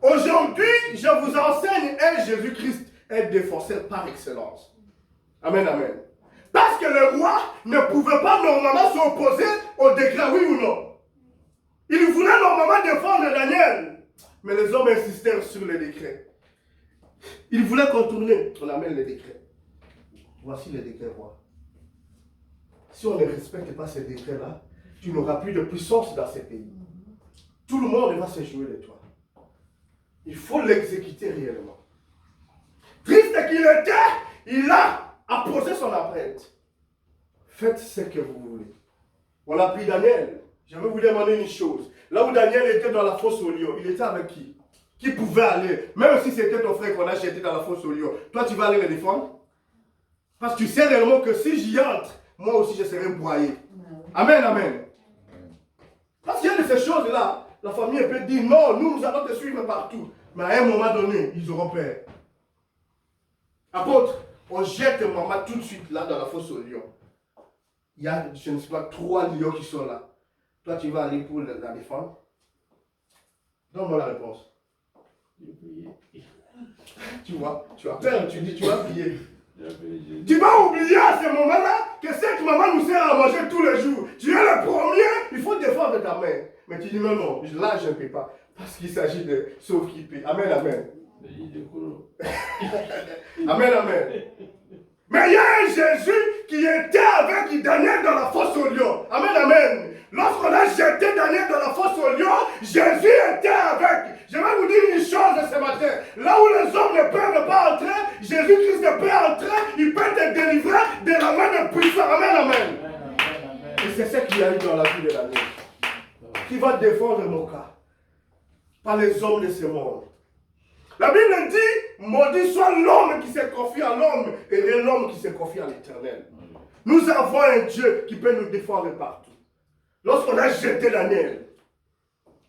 Aujourd'hui, je vous enseigne un Jésus-Christ, un défenseur par excellence. Amen, amen. Parce que le roi ne pouvait pas normalement s'opposer au décret, oui ou non? Il voulait normalement défendre Daniel. Mais les hommes insistèrent sur le décret. Il voulait contourner. On amène les décrets. Voici les décrets, roi. Si on ne respecte pas ces décrets-là, tu n'auras plus de puissance dans ces pays. Tout le monde va se jouer de toi. Il faut l'exécuter réellement. Triste qu'il était, il a apposé son empreinte. Faites ce que vous voulez. On a pris Daniel. Je vais vous demander une chose. Là où Daniel était dans la fosse au lion, il était avec qui? Qui pouvait aller? Même si c'était ton frère qu'on a jeté dans la fosse au lion, toi tu vas aller le défendre? Parce que tu sais réellement que si j'y entre, moi aussi je serai broyé. Amen, amen. Parce qu'il y a de ces choses-là, la famille peut dire non, nous allons te suivre partout. Mais à un moment donné, ils auront peur. Apôtre, on jette maman tout de suite là dans la fosse au lion. Il y a, je ne sais pas, 3 lions qui sont là. Toi, tu vas aller pour la défendre? Donne-moi la réponse. Tu vois, tu as peur, tu dis tu vas prier. Tu vas oublier à ce moment-là que cette maman nous sert à manger tous les jours. Tu es le premier, il faut défendre ta mère. Mais tu dis non, non, là je ne peux pas. Parce qu'il s'agit de sauve qui paie. Amen, amen. Amen, amen. Mais il y a un Jésus qui était avec Daniel dans la fosse au lion. Amen, amen. Lorsqu'on a jeté Daniel dans la fosse au lion, Jésus était avec. Je vais vous dire une chose ce matin. Là où les hommes ne peuvent pas entrer, Jésus-Christ peut entrer, il peut te délivrer de la main de puissance. Amen, amen. Et c'est ce qu'il y a eu dans la vie de Daniel. Qui va défendre nos cas. Pas les hommes de ce monde. La Bible dit, maudit soit l'homme qui se confie à l'homme et l'homme qui se confie à l'Éternel. Nous avons un Dieu qui peut nous défendre partout. Lorsqu'on a jeté Daniel,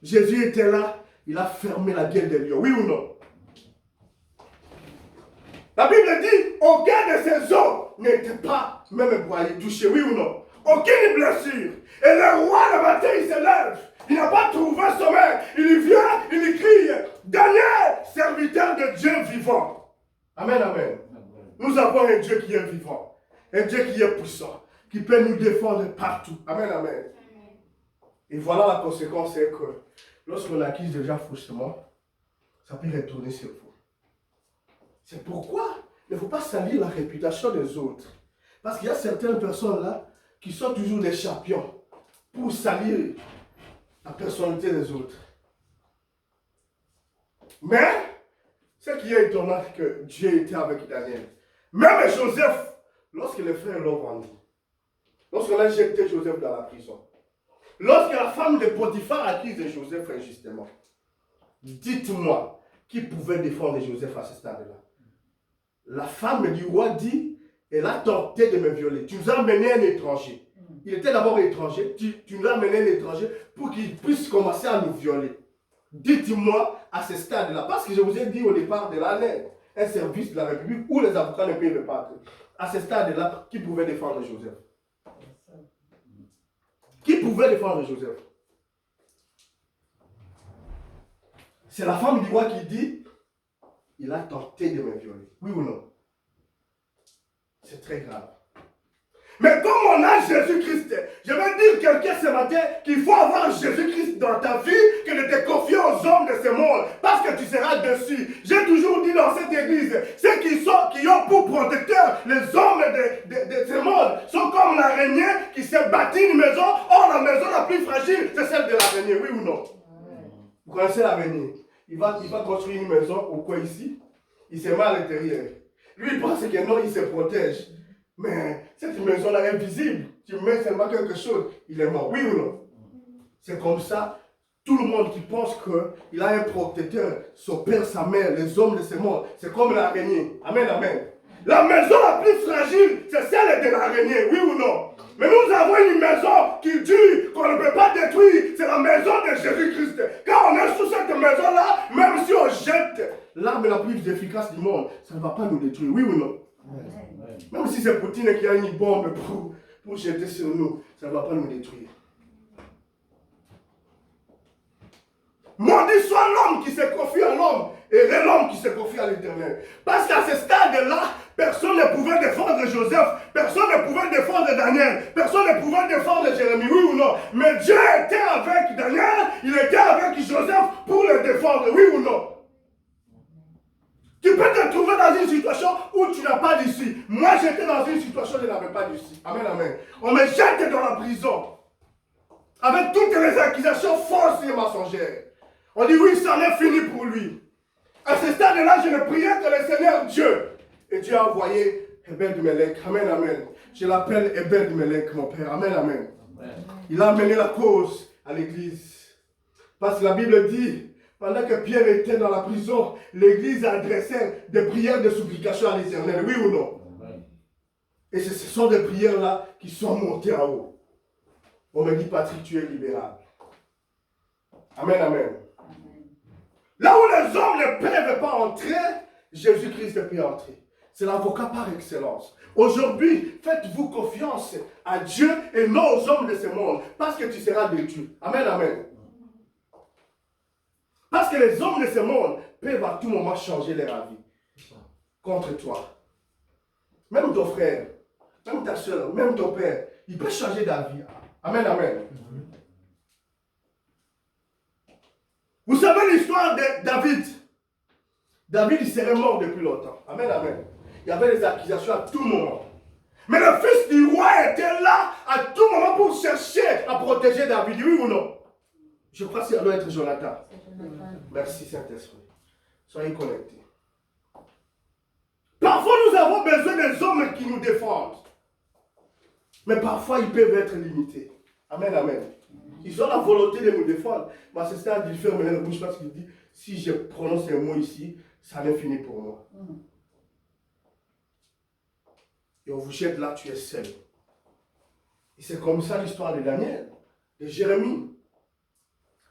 Jésus était là, il a fermé la gueule des lions, oui ou non? La Bible dit, aucun de ces hommes n'était pas même broyé, touché, oui ou non? Aucune blessure. Et le roi, le matin, il se lève. Il n'a pas trouvé sommeil. Il vient, il crie, Daniel, serviteur de Dieu vivant. Amen, amen. Nous avons un Dieu qui est vivant. Un Dieu qui est puissant. Qui peut nous défendre partout. Amen, amen. Et voilà la conséquence, c'est que lorsqu'on accuse déjà faussement, ça peut retourner sur vous. C'est pourquoi il ne faut pas salir la réputation des autres. Parce qu'il y a certaines personnes là qui sont toujours des champions pour salir la personnalité des autres. Mais, ce qui est étonnant, c'est que Dieu était avec Daniel. Même Joseph, lorsque les frères l'ont vendu, lorsqu'on a jeté Joseph dans la prison, lorsque la femme de Potiphar accuse Joseph injustement, dites-moi, qui pouvait défendre Joseph à ce stade-là. La femme du roi dit, elle a tenté de me violer. Tu nous as amené un étranger. Il était d'abord étranger. Tu nous as amené un étranger pour qu'il puisse commencer à nous violer. Dites-moi à ce stade-là, parce que je vous ai dit au départ de l'année, un service de la République où les avocats ne peuvent pas entrer. À ce stade-là, qui pouvait défendre Joseph? Qui pouvait défendre Joseph? C'est la femme du roi qui dit, il a tenté de me violer. Oui ou non? C'est très grave. Mais comme on a Jésus-Christ, je vais dire quelqu'un ce matin qu'il faut avoir Jésus-Christ dans ta vie que de te confier aux hommes de ce monde, parce que tu seras dessus. J'ai toujours dit dans cette église, ceux qui ont pour protecteur les hommes de ce monde sont comme l'araignée qui s'est bâti une maison. Or, la maison la plus fragile, c'est celle de l'araignée, oui ou non? Vous connaissez l'araignée? Il va construire une maison au coin ici, il se met à l'intérieur. Lui, il pense que non, il se protège. Mais cette maison-là est visible. Tu mets seulement quelque chose, il est mort. Oui ou non? C'est comme ça. Tout le monde qui pense qu'il a un protecteur, son père, sa mère, les hommes de ce monde, c'est comme l'araignée. Amen, amen. La maison la plus fragile, c'est celle de l'araignée. Oui ou non? Mais nous avons une maison qui dure, qu'on ne peut pas détruire. C'est la maison de Jésus-Christ. Quand on est sous cette maison-là, même si on jette l'arme la plus efficace du monde, ça ne va pas nous détruire. Oui ou non? Même si c'est Poutine qui a une bombe pour jeter sur nous, ça ne va pas nous détruire. Maudit soit l'homme qui se confie à l'homme et l'homme qui se confie à l'Éternel. Parce qu'à ce stade-là, personne ne pouvait défendre Joseph, personne ne pouvait défendre Daniel, personne ne pouvait défendre Jérémie, oui ou non? Mais Dieu était avec Daniel, il était avec Joseph pour le défendre, oui ou non? Tu peux te trouver dans une situation où tu n'as pas d'issue. Moi, j'étais dans une situation où je n'avais pas d'issue. Amen, amen. On me jette dans la prison. Avec toutes les accusations fausses et mensongères. On dit oui, ça en est fini pour lui. À ce stade-là, je ne priais que le Seigneur Dieu. Et Dieu a envoyé Ebed-Melech. Amen, amen. Je l'appelle Ebed-Melech, mon père. Amen, amen. Il a amené la cause à l'église. Parce que la Bible dit, pendant que Pierre était dans la prison, l'église a adressé des prières de supplication à l'Éternel, oui ou non? Et ce sont des prières-là qui sont montées en haut. On me dit, Patrick, tu es libérable. Amen, amen. Là où les hommes ne peuvent pas entrer, Jésus-Christ peut entrer. C'est l'avocat par excellence. Aujourd'hui, faites-vous confiance à Dieu et non aux hommes de ce monde, parce que tu seras détruit. Amen, amen. Parce que les hommes de ce monde peuvent à tout moment changer leur avis contre toi. Même ton frère, même ta soeur, même ton père, il peut changer d'avis. Amen, amen. Vous savez l'histoire de David. David, il serait mort depuis longtemps. Amen, amen. Il y avait des accusations à tout moment. Mais le fils du roi était là à tout moment pour chercher à protéger David. Oui ou non? Je crois que ça doit être Jonathan. Merci Saint-Esprit. Soyez connectés. Parfois nous avons besoin des hommes qui nous défendent. Mais parfois ils peuvent être limités. Amen, amen. Ils ont la volonté de nous défendre. Mais c'est ça, il ferme la bouche parce qu'il dit, si je prononce un mot ici, ça n'est fini pour moi. Et on vous jette là, tu es seul. Et c'est comme ça l'histoire de Daniel, de Jérémie.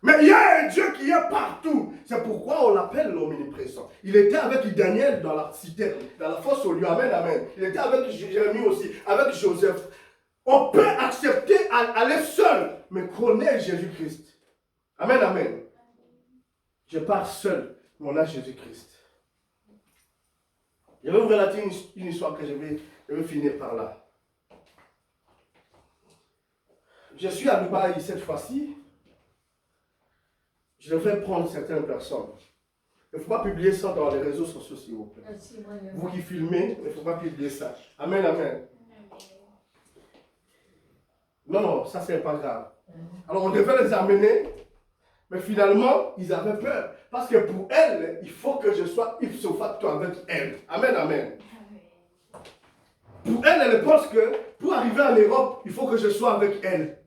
Mais il y a un Dieu qui est partout. C'est pourquoi on l'appelle l'omniprésent. Il était avec Daniel dans la cité, dans la fosse au lieu. Amen, amen. Il était avec Jérémie aussi, avec Joseph. On peut accepter aller seul, mais connaître Jésus-Christ. Amen, amen. Je pars seul, mais on a Jésus-Christ. Je vais vous relater une histoire que je vais finir par là. Je suis à Dubaï cette fois-ci. Je vais prendre certaines personnes. Il ne faut pas publier ça dans les réseaux sociaux, s'il vous plaît. Vous qui filmez, il ne faut pas publier ça. Amen, amen. Non, ça c'est pas grave. Alors on devait les amener, mais finalement, ils avaient peur. Parce que pour elle, il faut que je sois ipso facto avec elle. Amen, amen. Pour elle, elle pense que pour arriver en Europe, il faut que je sois avec elle.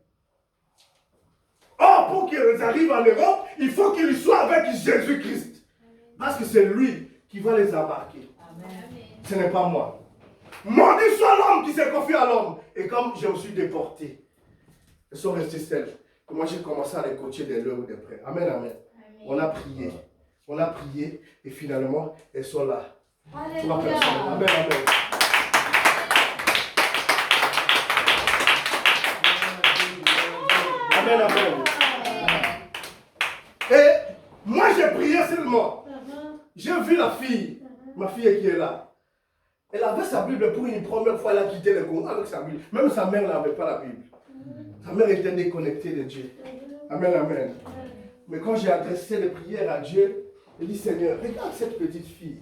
Or, pour qu'ils arrivent en Europe, il faut qu'ils soient avec Jésus-Christ. Parce que c'est lui qui va les embarquer. Amen. Ce n'est pas moi. Maudit soit l'homme qui s'est confié à l'homme. Et comme je me suis déporté, elles sont restées seules. Et moi, j'ai commencé à les coacher de l'heure ou de près. Amen, amen. On a prié. On a prié. Et finalement, elles sont là. Trois personnes. Amen, amen. Amen, amen. Et moi, j'ai prié seulement. J'ai vu la fille, ma fille qui est là. Elle avait sa Bible pour une première fois, elle a quitté le Congo avec sa Bible. Même sa mère n'avait pas la Bible. Sa mère était déconnectée de Dieu. Amen, amen. Mais quand j'ai adressé les prières à Dieu, j'ai dit, Seigneur, regarde cette petite fille.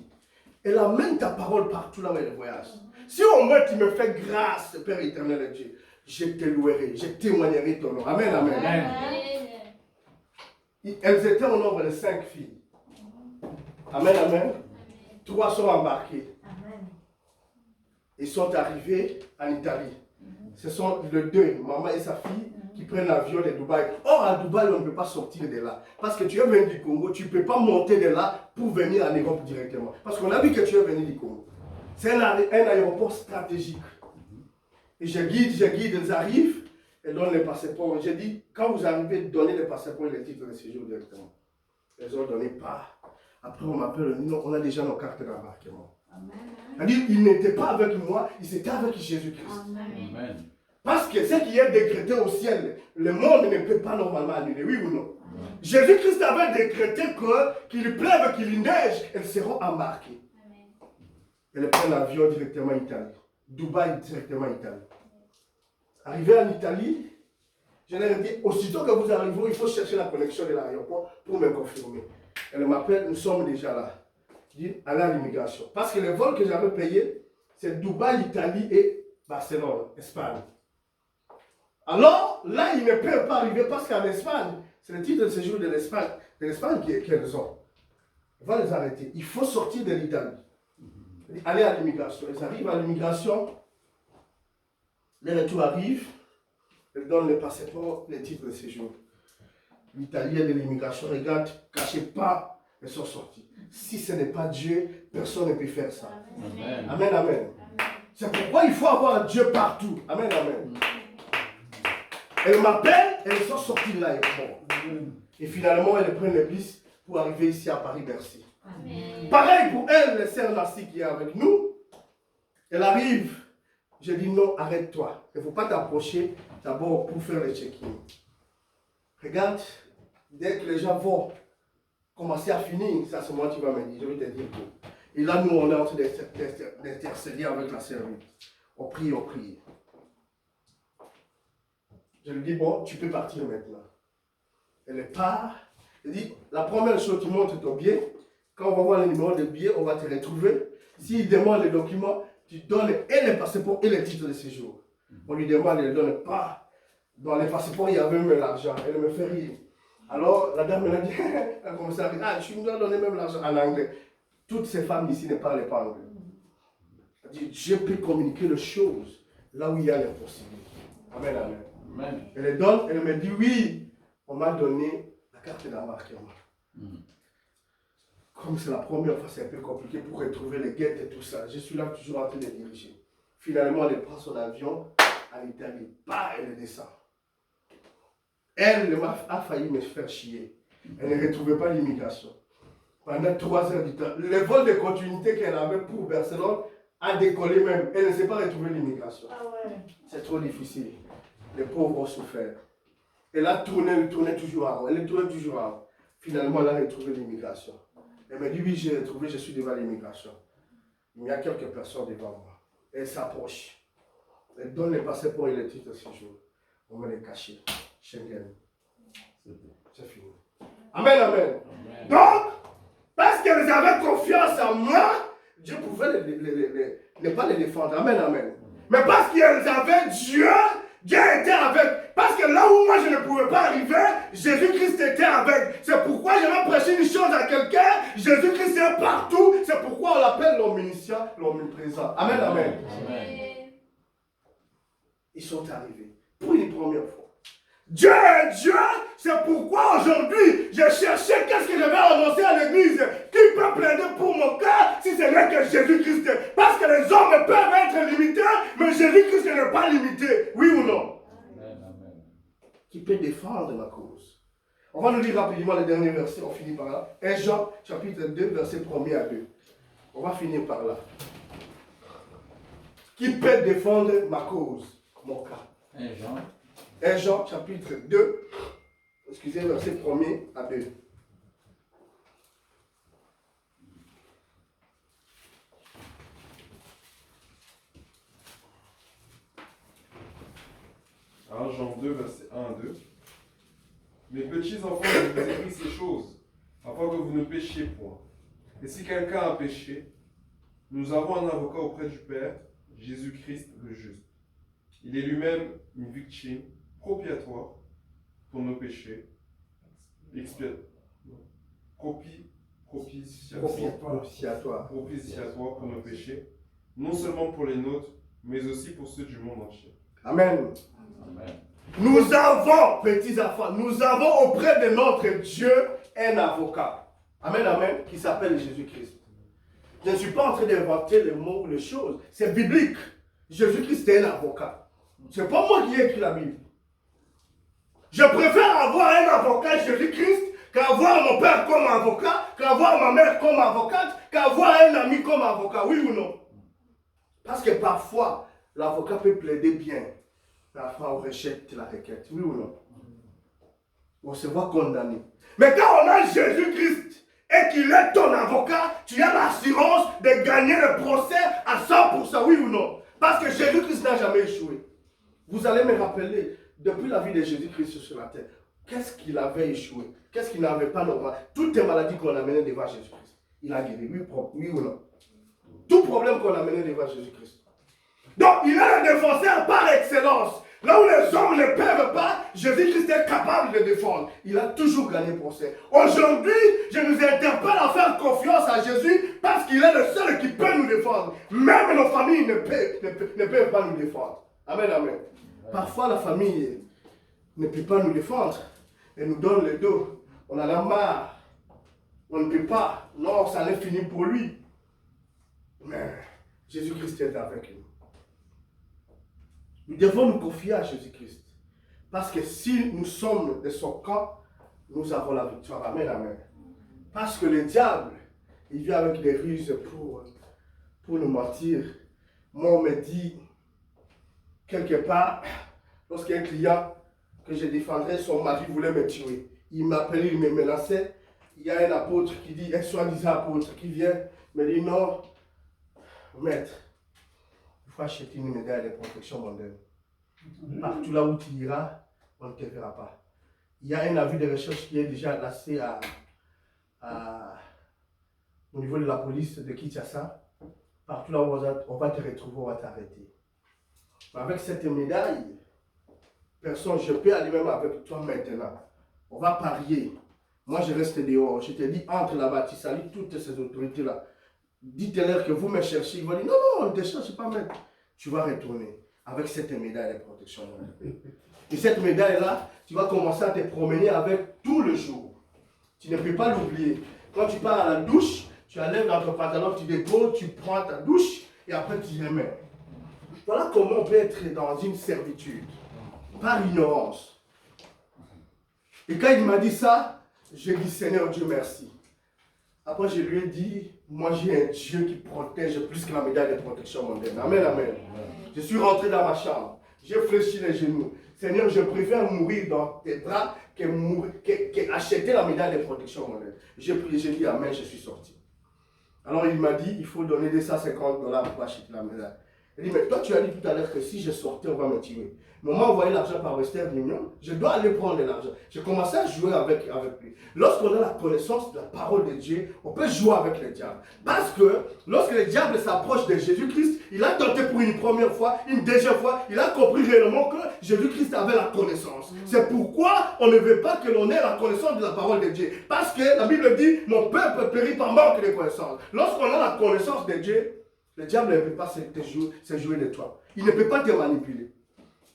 Elle amène ta parole partout là où elle voyage. Si au moins tu me fais grâce, Père éternel et Dieu, je te louerai, je témoignerai ton nom. Amen, amen. Elles étaient au nombre de 5 filles. Amen, amen. 3 sont embarquées. Ils sont arrivés en Italie. Ce sont les 2, maman et sa fille, qui prennent l'avion de Dubaï. Or, à Dubaï, on ne peut pas sortir de là. Parce que tu es venu du Congo, tu ne peux pas monter de là pour venir en Europe directement. Parce qu'on a vu que tu es venu du Congo. C'est un aéroport stratégique. Et je guide, ils arrivent et donnent les passeports. J'ai dit, quand vous arrivez, donnez les passeports et les titres de séjour directement. Ils ont donné pas. Après, on m'appelle, on a déjà nos cartes d'embarquement. C'est-à-dire, il n'était pas avec moi, il était avec Jésus-Christ. Amen. Parce que ce qui est décrété au ciel, le monde ne peut pas normalement annuler, oui ou non? Jésus-Christ avait décrété qu'il pleuve, qu'il neige, elles seront embarquées. Elles prennent l'avion directement en Italie. Dubaï directement en Italie. Arrivé en Italie, je leur ai dit, aussitôt que vous arrivez, il faut chercher la connexion de l'aéroport pour me confirmer. Elle m'appelle, nous sommes déjà là. Je dis, allez à l'immigration. Parce que les vols que j'avais payés, c'est Dubaï, Italie et Barcelone, Espagne. Alors, là, ils ne peuvent pas arriver parce qu'en Espagne, c'est le titre de séjour de l'Espagne qu'elles ont. On va les arrêter. Il faut sortir de l'Italie. Aller à l'immigration. Ils arrivent à l'immigration. Les retours arrivent. Ils donnent les passeports, les titres de séjour. L'Italien de l'immigration regarde, cachez pas, elles sont sorties. Si ce n'est pas Dieu, personne ne peut faire ça. Amen. Amen, amen. C'est pourquoi il faut avoir Dieu partout. Amen, amen. Elles m'appellent, elles sont sorties de l'aéroport. Et finalement, elles prennent le bus pour arriver ici à Paris-Bercy. Pareil pour elle, la sœur Nassi qui est avec nous. Elle arrive. Je dis non, arrête-toi. Il ne faut pas t'approcher d'abord pour faire le check-in. Regarde, dès que les gens vont commencer à finir, c'est à ce moment que tu vas me dire, je vais te dire tout. Et là, nous, on est en train d'intercéder avec la service. On prie, on prie. Je lui dis, bon, tu peux partir maintenant. Elle part. Elle dit, la première chose, tu montres ton billet. Quand on va voir le numéro de billet, on va te retrouver. S'il demande les documents, tu donnes et les passeports et les titres de séjour. On lui demande, elle ne donne pas. Dans les passeports, il y avait même l'argent. Elle me fait rire. Alors, la dame, elle a dit, elle a commencé à dire, ah, tu me dois donner même l'argent en anglais. Toutes ces femmes ici ne parlent pas anglais. Elle dit, je peux communiquer les choses là où il y a l'impossibilité. Amen, amen. Amen. Elle donne, elle me dit, oui, on m'a donné la carte d'embarquement. Comme c'est la première fois, c'est un peu compliqué pour retrouver les guettes et tout ça. Je suis là toujours en train de diriger. Finalement, elle prend son avion en Italie. Bah, elle descend. Elle a failli me faire chier. Elle ne retrouvait pas l'immigration. Pendant 3 heures du temps. Le vol de continuité qu'elle avait pour Barcelone a décollé même. Elle ne s'est pas retrouvée l'immigration. Ah ouais. C'est trop difficile. Les pauvres ont souffert. Elle a tourné, elle tournait toujours avant. Elle tournait toujours avant. Finalement, elle a retrouvé l'immigration. Elle m'a dit, oui, j'ai retrouvé, je suis devant l'immigration. Il y a quelques personnes devant moi. Elle s'approche. Elle donne les passeports et les titres de séjour. On me les cacher. Schengen. C'est fini. Amen, amen, Amen. Donc, parce qu'elles avaient confiance en moi, Dieu pouvait ne pas les défendre. Amen, amen. Mais parce qu'elles avaient Dieu, Dieu était avec. Parce que là où moi je ne pouvais pas arriver, Jésus-Christ était avec. C'est pourquoi je vais prêcher une chose à quelqu'un. Jésus-Christ est partout. C'est pourquoi on l'appelle l'omniscient, l'omniprésent. Amen, amen. Amen. Ils sont arrivés pour une première fois. Dieu est Dieu, c'est pourquoi aujourd'hui, j'ai cherché qu'est-ce que je vais annoncer à l'église. Qui peut plaider pour mon cas si ce n'est que Jésus-Christ? Parce que les hommes peuvent être limités, mais Jésus-Christ n'est pas limité. Oui ou non? Amen. Qui peut défendre ma cause? On va nous lire rapidement les derniers versets, on finit par là. 1 Jean, chapitre 2, verset 1er à 2. On va finir par là. Qui peut défendre ma cause, mon cas? 1 Jean. 1 Jean, chapitre 2, excusez, verset 1er à 2. Alors, Jean 2, verset 1 à 2. Mes petits enfants, je vous écris ces choses, afin que vous ne péchiez point. Et si quelqu'un a péché, nous avons un avocat auprès du Père, Jésus-Christ le juste. Il est lui-même une victime propiatoire pour nos péchés, propitiatoire pour nos péchés, non seulement pour les nôtres, mais aussi pour ceux du monde entier. Amen. Amen. Nous avons, petits enfants, nous avons auprès de notre Dieu un avocat. Amen, amen, qui s'appelle Jésus-Christ. Je ne suis pas en train d'inventer les mots ou les choses. C'est biblique. Jésus-Christ est un avocat. Ce n'est pas moi qui ai écrit la Bible. Je préfère avoir un avocat, Jésus-Christ, qu'avoir mon père comme avocat, qu'avoir ma mère comme avocate, qu'avoir un ami comme avocat. Oui ou non? Parce que parfois, l'avocat peut plaider bien. Parfois, on rejette la requête. Oui ou non? On se voit condamné. Mais quand on a Jésus-Christ et qu'il est ton avocat, tu as l'assurance de gagner le procès à 100%. Oui ou non? Parce que Jésus-Christ n'a jamais échoué. Vous allez me rappeler, depuis la vie de Jésus-Christ sur la terre, qu'est-ce qu'il avait échoué? Qu'est-ce qu'il n'avait pas normal? Toutes les maladies qu'on a menées devant Jésus-Christ, il a guéri. Oui ou non? Tout problème qu'on a mené devant Jésus-Christ. Donc, il est le défenseur par excellence. Là où les hommes ne peuvent pas, Jésus-Christ est capable de défendre. Il a toujours gagné procès. Aujourd'hui, je nous interpelle à faire confiance à Jésus parce qu'il est le seul qui peut nous défendre. Même nos familles ne peuvent pas nous défendre. Amen, amen. Parfois, la famille ne peut pas nous défendre. Elle nous donne le dos. On a la marre. On ne peut pas. Non, ça n'est fini pour lui. Mais Jésus-Christ est avec nous. Nous devons nous confier à Jésus-Christ. Parce que si nous sommes de son camp, nous avons la victoire. Amen, amen. Parce que le diable, il vient avec des ruses pour nous mentir. Moi, on me dit, quelque part, lorsqu'un client que je défendrais, son mari voulait me tuer. Il m'appelait, il me menaçait. Il y a un apôtre qui dit, un soi-disant apôtre qui vient, me dit non, maître, il faut acheter une médaille de protection mondaine. Partout là où tu iras, on ne te verra pas. Il y a un avis de recherche qui est déjà lancé au niveau de la police de Kinshasa. Partout là où on va te retrouver, on va t'arrêter. Mais avec cette médaille, personne, je peux aller même avec toi maintenant. On va parier. Moi, je reste dehors. Je te dis, entre là-bas, tu salues toutes ces autorités-là. Dites-leur que vous me cherchez. Ils vont dire, non, non, on ne te cherche pas, maître. Tu vas retourner avec cette médaille de protection. Et cette médaille-là, tu vas commencer à te promener avec tout le jour. Tu ne peux pas l'oublier. Quand tu pars à la douche, tu enlèves dans ton pantalon, tu déposes, tu prends ta douche et après tu remets. Voilà comment on peut être dans une servitude, par ignorance. Et quand il m'a dit ça, j'ai dit Seigneur Dieu merci. Après je lui ai dit, moi j'ai un Dieu qui protège plus que la médaille de protection mondaine. Amen, amen. Je suis rentré dans ma chambre, j'ai fléchi les genoux. Seigneur, je préfère mourir dans tes bras que acheter la médaille de protection mondaine. J'ai prié, j'ai dit amen, je suis sorti. Alors il m'a dit, il faut donner $250 pour acheter la médaille. Il dit, mais toi tu as dit tout à l'heure que si je sortais, on va me tuer. Mais on m'a envoyé l'argent par Western Union, je dois aller prendre de l'argent. J'ai commencé à jouer avec lui. Lorsqu'on a la connaissance de la parole de Dieu, on peut jouer avec le diable. Parce que lorsque le diable s'approche de Jésus-Christ, il a tenté pour une première fois, une deuxième fois, il a compris réellement que Jésus-Christ avait la connaissance. C'est pourquoi on ne veut pas que l'on ait la connaissance de la parole de Dieu. Parce que la Bible dit, mon peuple périt par manque de connaissance. Lorsqu'on a la connaissance de Dieu, le diable ne peut pas se jouer de toi. Il ne peut pas te manipuler.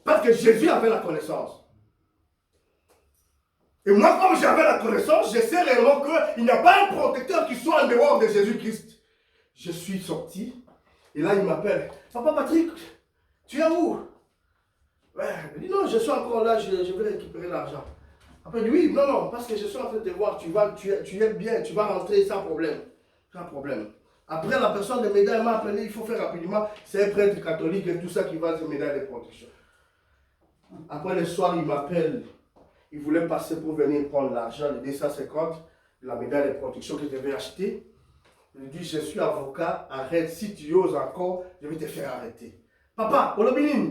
Parce que Jésus avait la connaissance. Et moi, comme j'avais la connaissance, je sais réellement qu'il n'y a pas un protecteur qui soit en dehors de Jésus-Christ. Je suis sorti, et là il m'appelle. Papa Patrick, tu es où? Ouais, il dit non, je suis encore là, je vais récupérer l'argent. Après, il dit oui, non, parce que je suis en train de te voir, tu es bien, tu vas rentrer sans problème. Sans problème. Après, la personne de médaille m'a appelé, il faut faire rapidement, c'est un prêtre catholique et tout ça qui va se médaille de protection. Après le soir, il m'appelle, il voulait passer pour venir prendre l'argent, les 250, la médaille de protection que je devais acheter. Il dit, je suis avocat, arrête, si tu oses encore, je vais te faire arrêter. Papa, Olobinin,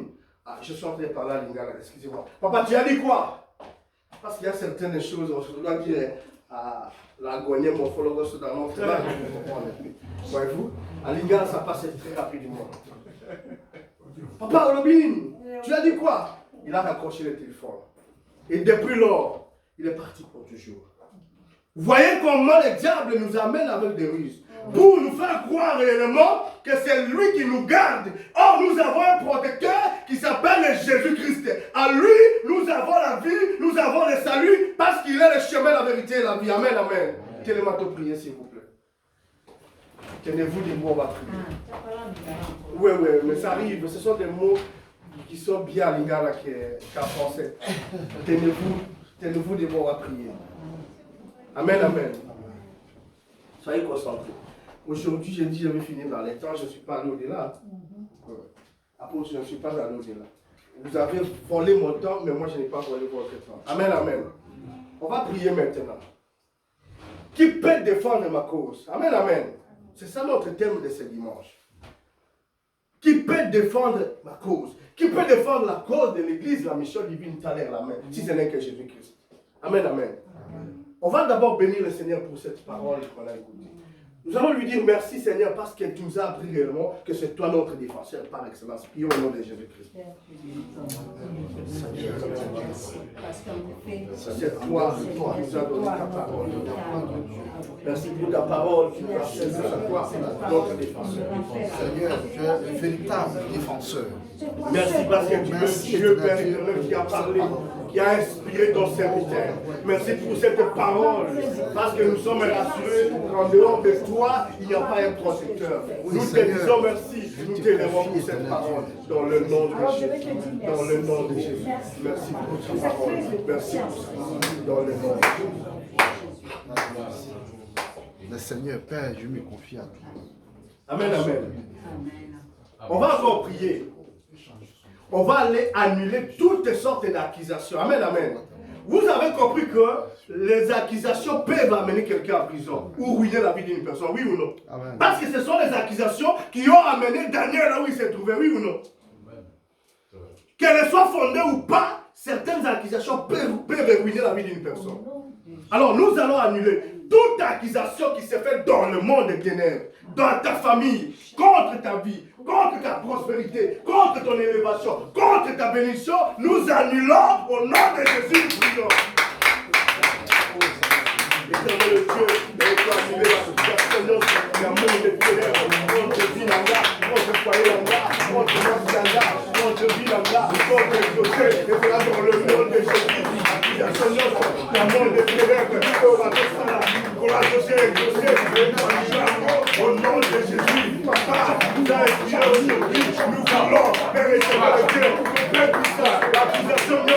je suis en train de parler à Lingala, excusez-moi. Papa, tu as dit quoi? Parce qu'il y a certaines choses, on doit dire à l'agonie morphologue dans notre langue, voyez-vous, à Lingala, ça passe très rapidement. Papa, Olobinin, tu as dit quoi? Il a raccroché le téléphone. Et depuis lors, il est parti pour toujours. Vous voyez comment le diable nous amène avec des ruses pour nous faire croire réellement que c'est lui qui nous garde. Or, nous avons un protecteur qui s'appelle Jésus-Christ. À lui, nous avons la vie, nous avons le salut, parce qu'il est le chemin, la vérité et la vie. Amen, amen. Tenez-moi te prier, s'il vous plaît. Tenez-vous des mots, on va prier. Oui, mais ça arrive. Ce sont des mots qui sont bien à l'ingala qu'en français. Tenez-vous des mots, on va prier. Amen, amen. Soyez concentrés. Aujourd'hui, j'ai dit, je vais finir dans les temps, je ne suis pas allé au-delà. Après, je ne suis pas allé au-delà. Vous avez volé mon temps, mais moi, je n'ai pas volé votre temps. Amen, amen. On va prier maintenant. Qui peut défendre ma cause? Amen, amen. C'est ça notre thème de ce dimanche. Qui peut défendre ma cause? Qui peut défendre la cause de l'Église, la mission divine, taler la main, si ce n'est que Jésus-Christ? Amen, amen. On va d'abord bénir le Seigneur pour cette parole qu'on a écoutée. Nous allons lui dire merci Seigneur parce que tu nous as appris réellement que c'est toi notre défenseur par excellence. Prions au nom de Jésus-Christ. C'est toi qui nous as donné ta parole. Merci pour ta parole qui nous a fait de toi notre défenseur. Seigneur, tu es un véritable défenseur. Merci parce que tu es Dieu Père éternel qui a parlé, qui a inspiré ton serviteur. Merci pour cette parole, parce que nous sommes rassurés qu'en dehors de toi, il n'y a pas un protecteur. Nous te disons merci, nous t'élèvons pour cette parole, dans le nom de Jésus. Dans le nom de Jésus. Merci pour ta parole. Merci pour ça. Dans le nom de Jésus. Le Seigneur, Père, je me confie à toi. Amen, amen. On va encore prier. On va aller annuler toutes sortes d'accusations. Amen, amen. Vous avez compris que les accusations peuvent amener quelqu'un en prison ou ruiner la vie d'une personne, oui ou non? Amen. Parce que ce sont les accusations qui ont amené Daniel là où il s'est trouvé, oui ou non? Qu'elles soient fondées ou pas, certaines accusations peuvent ruiner la vie d'une personne. Alors nous allons annuler toute accusation qui s'est faite dans le monde des ténèbres, dans ta famille, contre ta vie, contre ta prospérité, contre ton élévation, contre ta bénédiction. Nous annulons au nom de Jésus, nous prions. Éternel Dieu, tu as annulé la situation dans le monde des ténèbres, contre Vinanga, contre Foyelanga, contre Massanga, contre Vinanga, contre José, et voilà dans le nom de Jésus. Accusation dans le monde des ténèbres, au nom de Jésus, Papa, nous a inspiré aujourd'hui, nous allons, Père éternel Dieu, Père puissant, l'accusation dans le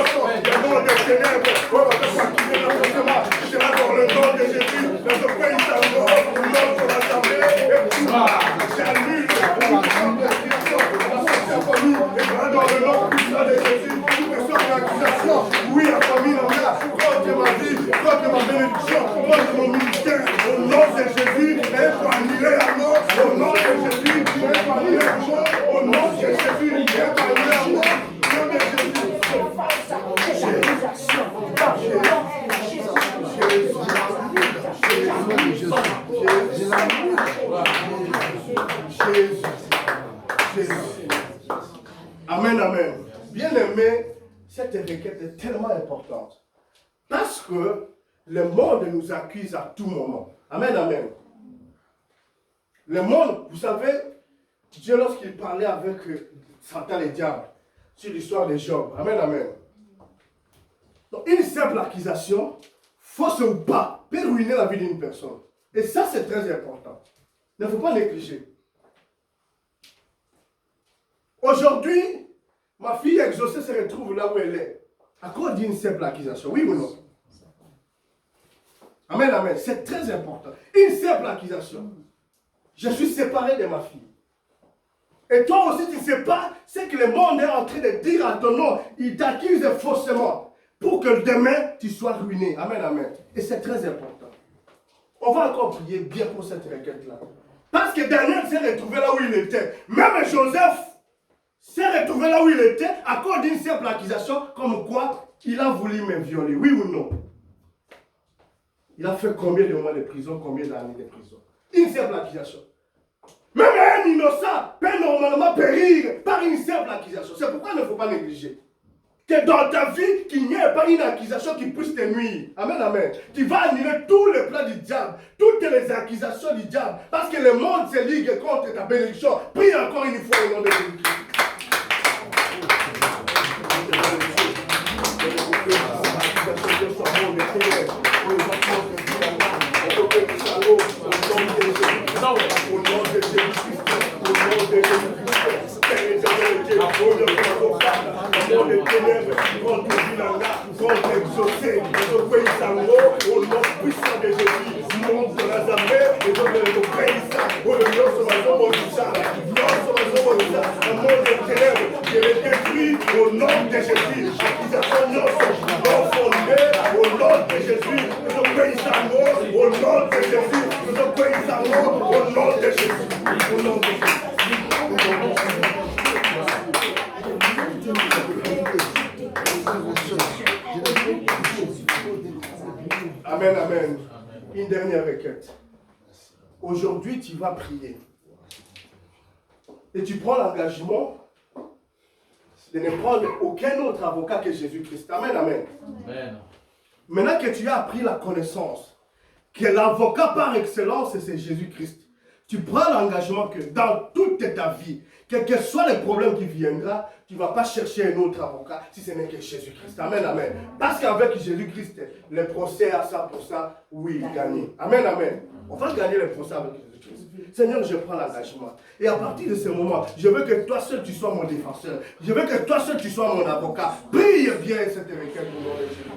monde des ténèbres, on va te faire quitter l'enseignement, c'est là dans le nom de Jésus, dans ce pays d'Ango, notre l'assemblée, et tout, j'annule la famille, et voilà dans le nom puissant de Jésus, toutes sortes d'accusations, oui, la famille, contre ma vie, contre ma bénédiction, contre mon ministère, au nom de Jésus, et pour annuler la mort, au nom de Jésus, et pour annuler la mort, au nom de Jésus, et pour annuler la mort, au nom de Jésus. Amen, amen. Bien aimé, cette requête est tellement importante. Parce que le monde nous accuse à tout moment. Amen, amen. Le monde, vous savez, Dieu lorsqu'il parlait avec Satan et le diable sur l'histoire de Job. Amen, amen. Donc, une simple accusation, fausse ou pas, peut ruiner la vie d'une personne. Et ça, c'est très important. Il ne faut pas négliger. Aujourd'hui, ma fille exaucée se retrouve là où elle est. À cause d'une simple accusation, oui ou non? Amen, amen. C'est très important. Une simple accusation. Je suis séparé de ma fille. Et toi aussi, tu ne sais pas ce que le monde est en train de dire à ton nom. Il t'accuse faussement pour que demain, tu sois ruiné. Amen, amen. Et c'est très important. On va encore prier bien pour cette requête-là. Parce que Daniel s'est retrouvé là où il était. Même Joseph s'est retrouvé là où il était à cause d'une simple accusation comme quoi il a voulu me violer. Oui ou non? Il a fait combien de mois de prison, combien d'années de prison? Une simple accusation. Même un innocent peut normalement périr par une simple accusation. C'est pourquoi il ne faut pas négliger. Que dans ta vie, qu'il n'y ait pas une accusation qui puisse te nuire. Amen, amen. Tu vas annuler tous les plans du diable, toutes les accusations du diable, parce que le monde se ligue contre ta bénédiction. Prie encore une fois au nom de Jésus. Au nom de Jésus, accusation non fondée, au nom de Jésus, nous obéissons au nom de Jésus, nous obéissons au nom de Jésus, au nom de Jésus. Amen, amen. Une dernière requête. Aujourd'hui, tu vas prier. Et tu prends l'engagement de ne prendre aucun autre avocat que Jésus-Christ. Amen, amen. Amen. Maintenant que tu as appris la connaissance, que l'avocat par excellence, c'est Jésus-Christ, tu prends l'engagement que dans toute ta vie, quel que soit le problème qui viendra, tu ne vas pas chercher un autre avocat si ce n'est que Jésus-Christ. Amen, amen. Parce qu'avec Jésus-Christ, le procès à 100%, oui, gagné. Amen, amen. On va gagner le procès avec Jésus-Christ. Seigneur, je prends l'engagement. Et à partir de ce moment, je veux que toi seul tu sois mon défenseur. Je veux que toi seul tu sois mon avocat. Prie bien cette requête au nom de Jésus.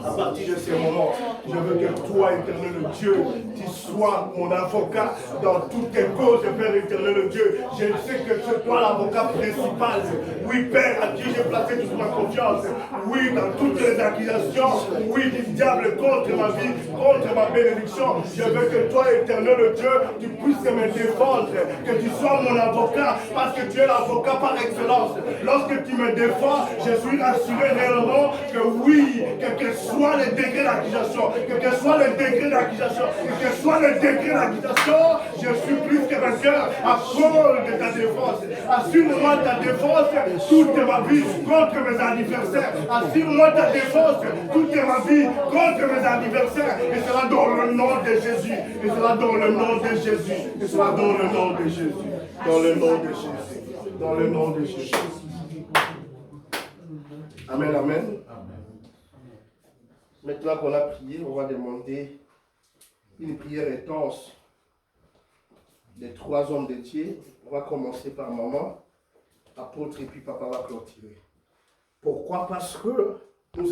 À partir de ce moment, je veux que toi, éternel Dieu, tu sois mon avocat dans toutes tes causes, Père éternel Dieu. Je sais que c'est toi l'avocat principal. Oui, Père, à qui j'ai placé toute ma confiance. Oui, dans toutes les accusations, oui, du diable contre ma vie, contre ma bénédiction. Je veux que toi, éternel Dieu, tu puisses me défendre, que tu sois mon avocat, parce que tu es l'avocat par excellence. Lorsque tu me défends, je suis rassuré réellement que oui, quel que soit le degré d'accusation, quel que soit le degré d'accusation, quel que soit le degré d'accusation, je suis plus que vainqueur à cause de ta défense. Assure-moi ta défense toute ma vie contre mes adversaires. Assure-moi ta défense toute ma vie contre mes adversaires. Et cela dans le nom de Jésus. Et cela dans le nom de Jésus. Et cela dans le nom de Jésus. Dans le nom de Jésus. Dans le nom de Jésus. Amen, amen. Maintenant qu'on a prié, on va demander une prière intense des 3 hommes de Dieu. On va commencer par maman, apôtre, et puis papa va clôturer. Pourquoi? Parce que